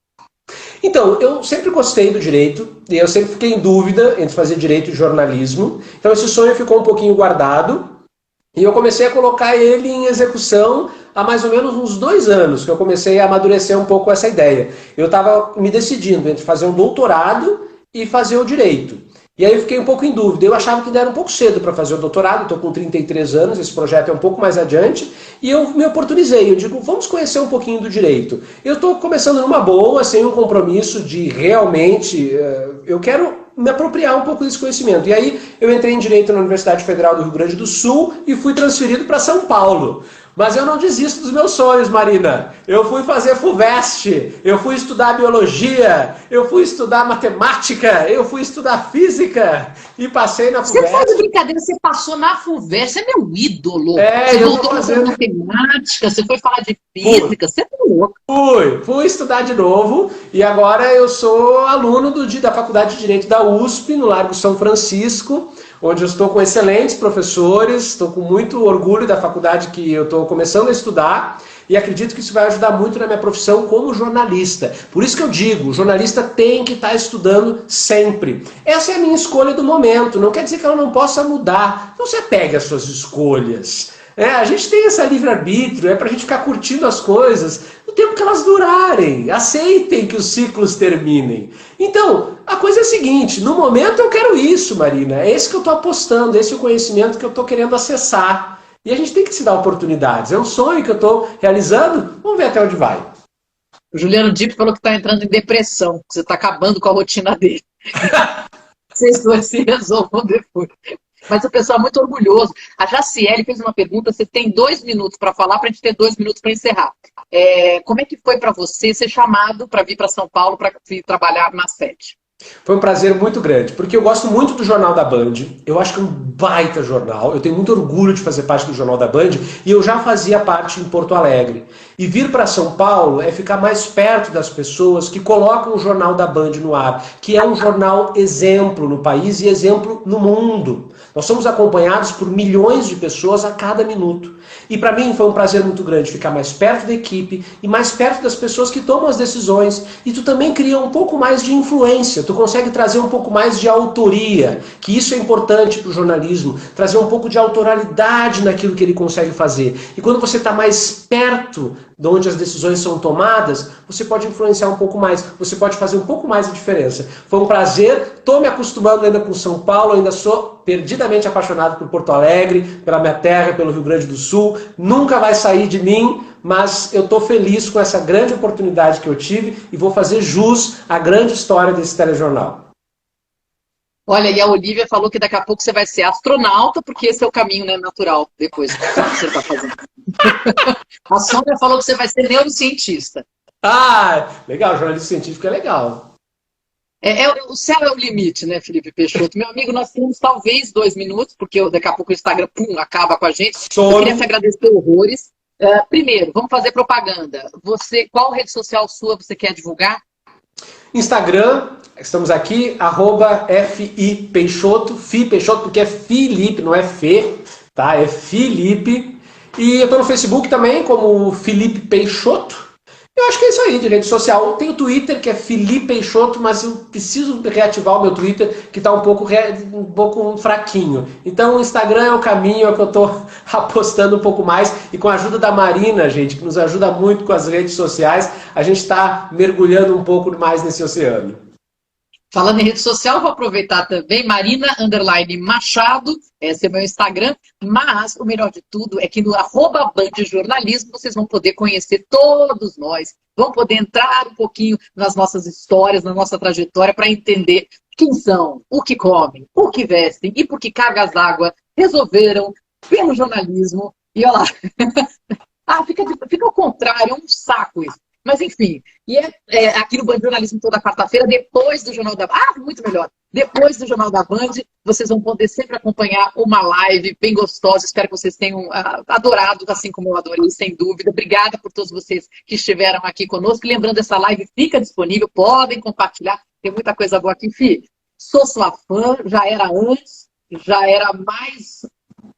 Speaker 2: Então, eu sempre gostei do direito e eu sempre fiquei em dúvida entre fazer direito e jornalismo. Então, esse sonho ficou um pouquinho guardado e eu comecei a colocar ele em execução há mais ou menos uns 2 anos, que eu comecei a amadurecer um pouco essa ideia. Eu estava me decidindo entre fazer um doutorado e fazer o direito. E aí eu fiquei um pouco em dúvida. Eu achava que ainda era um pouco cedo para fazer o doutorado, estou com 33 anos, esse projeto é um pouco mais adiante, e eu me oportunizei. Eu digo, vamos conhecer um pouquinho do direito. Eu estou começando numa boa, sem um compromisso de realmente... eu quero me apropriar um pouco desse conhecimento. E aí eu entrei em Direito na Universidade Federal do Rio Grande do Sul e fui transferido para São Paulo. Mas eu não desisto dos meus sonhos, Marina. Eu fui fazer FUVEST, eu fui estudar biologia, eu fui estudar matemática, eu fui estudar física e passei na FUVEST.
Speaker 1: Você faz brincadeira, você passou na FUVEST, você é meu ídolo.
Speaker 2: Você
Speaker 1: voltou a fazer matemática, você foi falar de física, você é louco.
Speaker 2: Fui estudar de novo e agora eu sou aluno da Faculdade de Direito da USP, no Largo São Francisco, onde eu estou com excelentes professores, estou com muito orgulho da faculdade que eu estou começando a estudar e acredito que isso vai ajudar muito na minha profissão como jornalista. Por isso que eu digo, o jornalista tem que estar estudando sempre. Essa é a minha escolha do momento, não quer dizer que ela não possa mudar. Não se apegue às suas escolhas. A gente tem esse livre-arbítrio, é pra gente ficar curtindo as coisas no tempo que elas durarem. Aceitem que os ciclos terminem. Então, a coisa é a seguinte, no momento eu quero isso, Marina. É esse que eu tô apostando, esse é o conhecimento que eu tô querendo acessar. E a gente tem que se dar oportunidades. É um sonho que eu tô realizando, vamos ver até onde vai.
Speaker 1: O Juliano Dipp falou que tá entrando em depressão, que você tá acabando com a rotina dele. Vocês dois se resolvam depois. Mas o pessoal é muito orgulhoso. A Jaciele fez uma pergunta, você tem 2 minutos para falar, para a gente ter 2 minutos para encerrar. Como é que foi para você ser chamado para vir para São Paulo para vir trabalhar na sede?
Speaker 2: Foi um prazer muito grande, porque eu gosto muito do Jornal da Band, eu acho que é um baita jornal, eu tenho muito orgulho de fazer parte do Jornal da Band, e eu já fazia parte em Porto Alegre. E vir para São Paulo é ficar mais perto das pessoas que colocam o Jornal da Band no ar, que é um jornal exemplo no país e exemplo no mundo. Nós somos acompanhados por milhões de pessoas a cada minuto. E para mim foi um prazer muito grande ficar mais perto da equipe e mais perto das pessoas que tomam as decisões. E tu também cria um pouco mais de influência, tu consegue trazer um pouco mais de autoria, que isso é importante para o jornalismo, trazer um pouco de autoralidade naquilo que ele consegue fazer. E quando você está mais perto de onde as decisões são tomadas, você pode influenciar um pouco mais, você pode fazer um pouco mais a diferença. Foi um prazer, estou me acostumando ainda com São Paulo, ainda sou perdidamente apaixonado por Porto Alegre, pela minha terra, pelo Rio Grande do Sul, nunca vai sair de mim, mas eu estou feliz com essa grande oportunidade que eu tive e vou fazer jus à grande história desse telejornal.
Speaker 1: Olha, e a Olivia falou que daqui a pouco você vai ser astronauta, porque esse é o caminho, né, natural, depois que você está fazendo. A Sônia falou que você vai ser neurocientista.
Speaker 2: Ah, legal, jornalismo científico é legal.
Speaker 1: O céu é o limite, né, Felipe Peixoto? Meu amigo, nós temos talvez 2 minutos, porque daqui a pouco o Instagram, acaba com a gente. Eu queria te agradecer horrores. Primeiro, vamos fazer propaganda. Qual rede social sua você quer divulgar? Instagram, estamos aqui, @FIPeixoto, Peixoto, porque é Felipe, não é Fê, tá? É Felipe. E eu estou no Facebook também, como Felipe Peixoto. Eu acho que é isso aí de rede social. Tem o Twitter, que é Felipe Peixoto, mas eu preciso reativar o meu Twitter, que está um pouco fraquinho. Então o Instagram é o caminho, é o que eu estou apostando um pouco mais. E com a ajuda da Marina, gente, que nos ajuda muito com as redes sociais, a gente está mergulhando um pouco mais nesse oceano. Falando em rede social, vou aproveitar também, Marina_Machado, esse é meu Instagram, mas o melhor de tudo é que no @bandjornalismo vocês vão poder conhecer todos nós, vão poder entrar um pouquinho nas nossas histórias, na nossa trajetória, para entender quem são, o que comem, o que vestem e por que cargas d'água resolveram pelo jornalismo. E olha lá, fica ao contrário, é um saco isso. Mas enfim, e aqui no Band Jornalismo toda quarta-feira, depois do Jornal da Band, muito melhor, depois do Jornal da Band, vocês vão poder sempre acompanhar uma live bem gostosa, espero que vocês tenham adorado, assim como eu adorei, sem dúvida. Obrigada por todos vocês que estiveram aqui conosco, e lembrando, essa live fica disponível, podem compartilhar, tem muita coisa boa aqui, Fih. Sou sua fã, já era antes, já era mais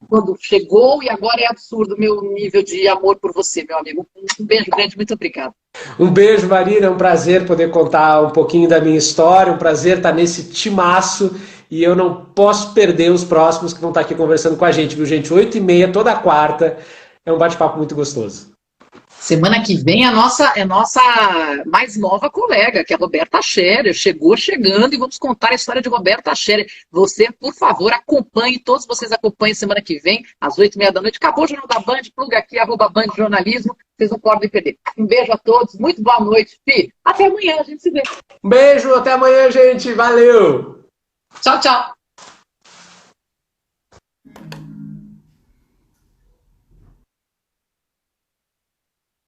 Speaker 1: quando chegou, e agora é absurdo o meu nível de amor por você, meu amigo. Um beijo grande, muito obrigada.
Speaker 2: Um beijo, Marina, é um prazer poder contar um pouquinho da minha história, um prazer estar nesse timaço, e eu não posso perder os próximos que vão estar aqui conversando com a gente, viu, gente? 8h30, toda quarta, é um bate-papo muito gostoso.
Speaker 1: Semana que vem é a nossa mais nova colega, que é a Roberta Scherer. Chegou chegando, e vamos contar a história de Roberta Scherer. Você, por favor, acompanhe, todos vocês acompanhem semana que vem, às 8h30 da noite. Acabou o Jornal da Band, pluga aqui, @Band Jornalismo. Vocês não podem perder. Um beijo a todos, muito boa noite, Fih. Até amanhã, a gente se vê.
Speaker 2: Um beijo, até amanhã, gente. Valeu!
Speaker 1: Tchau, tchau.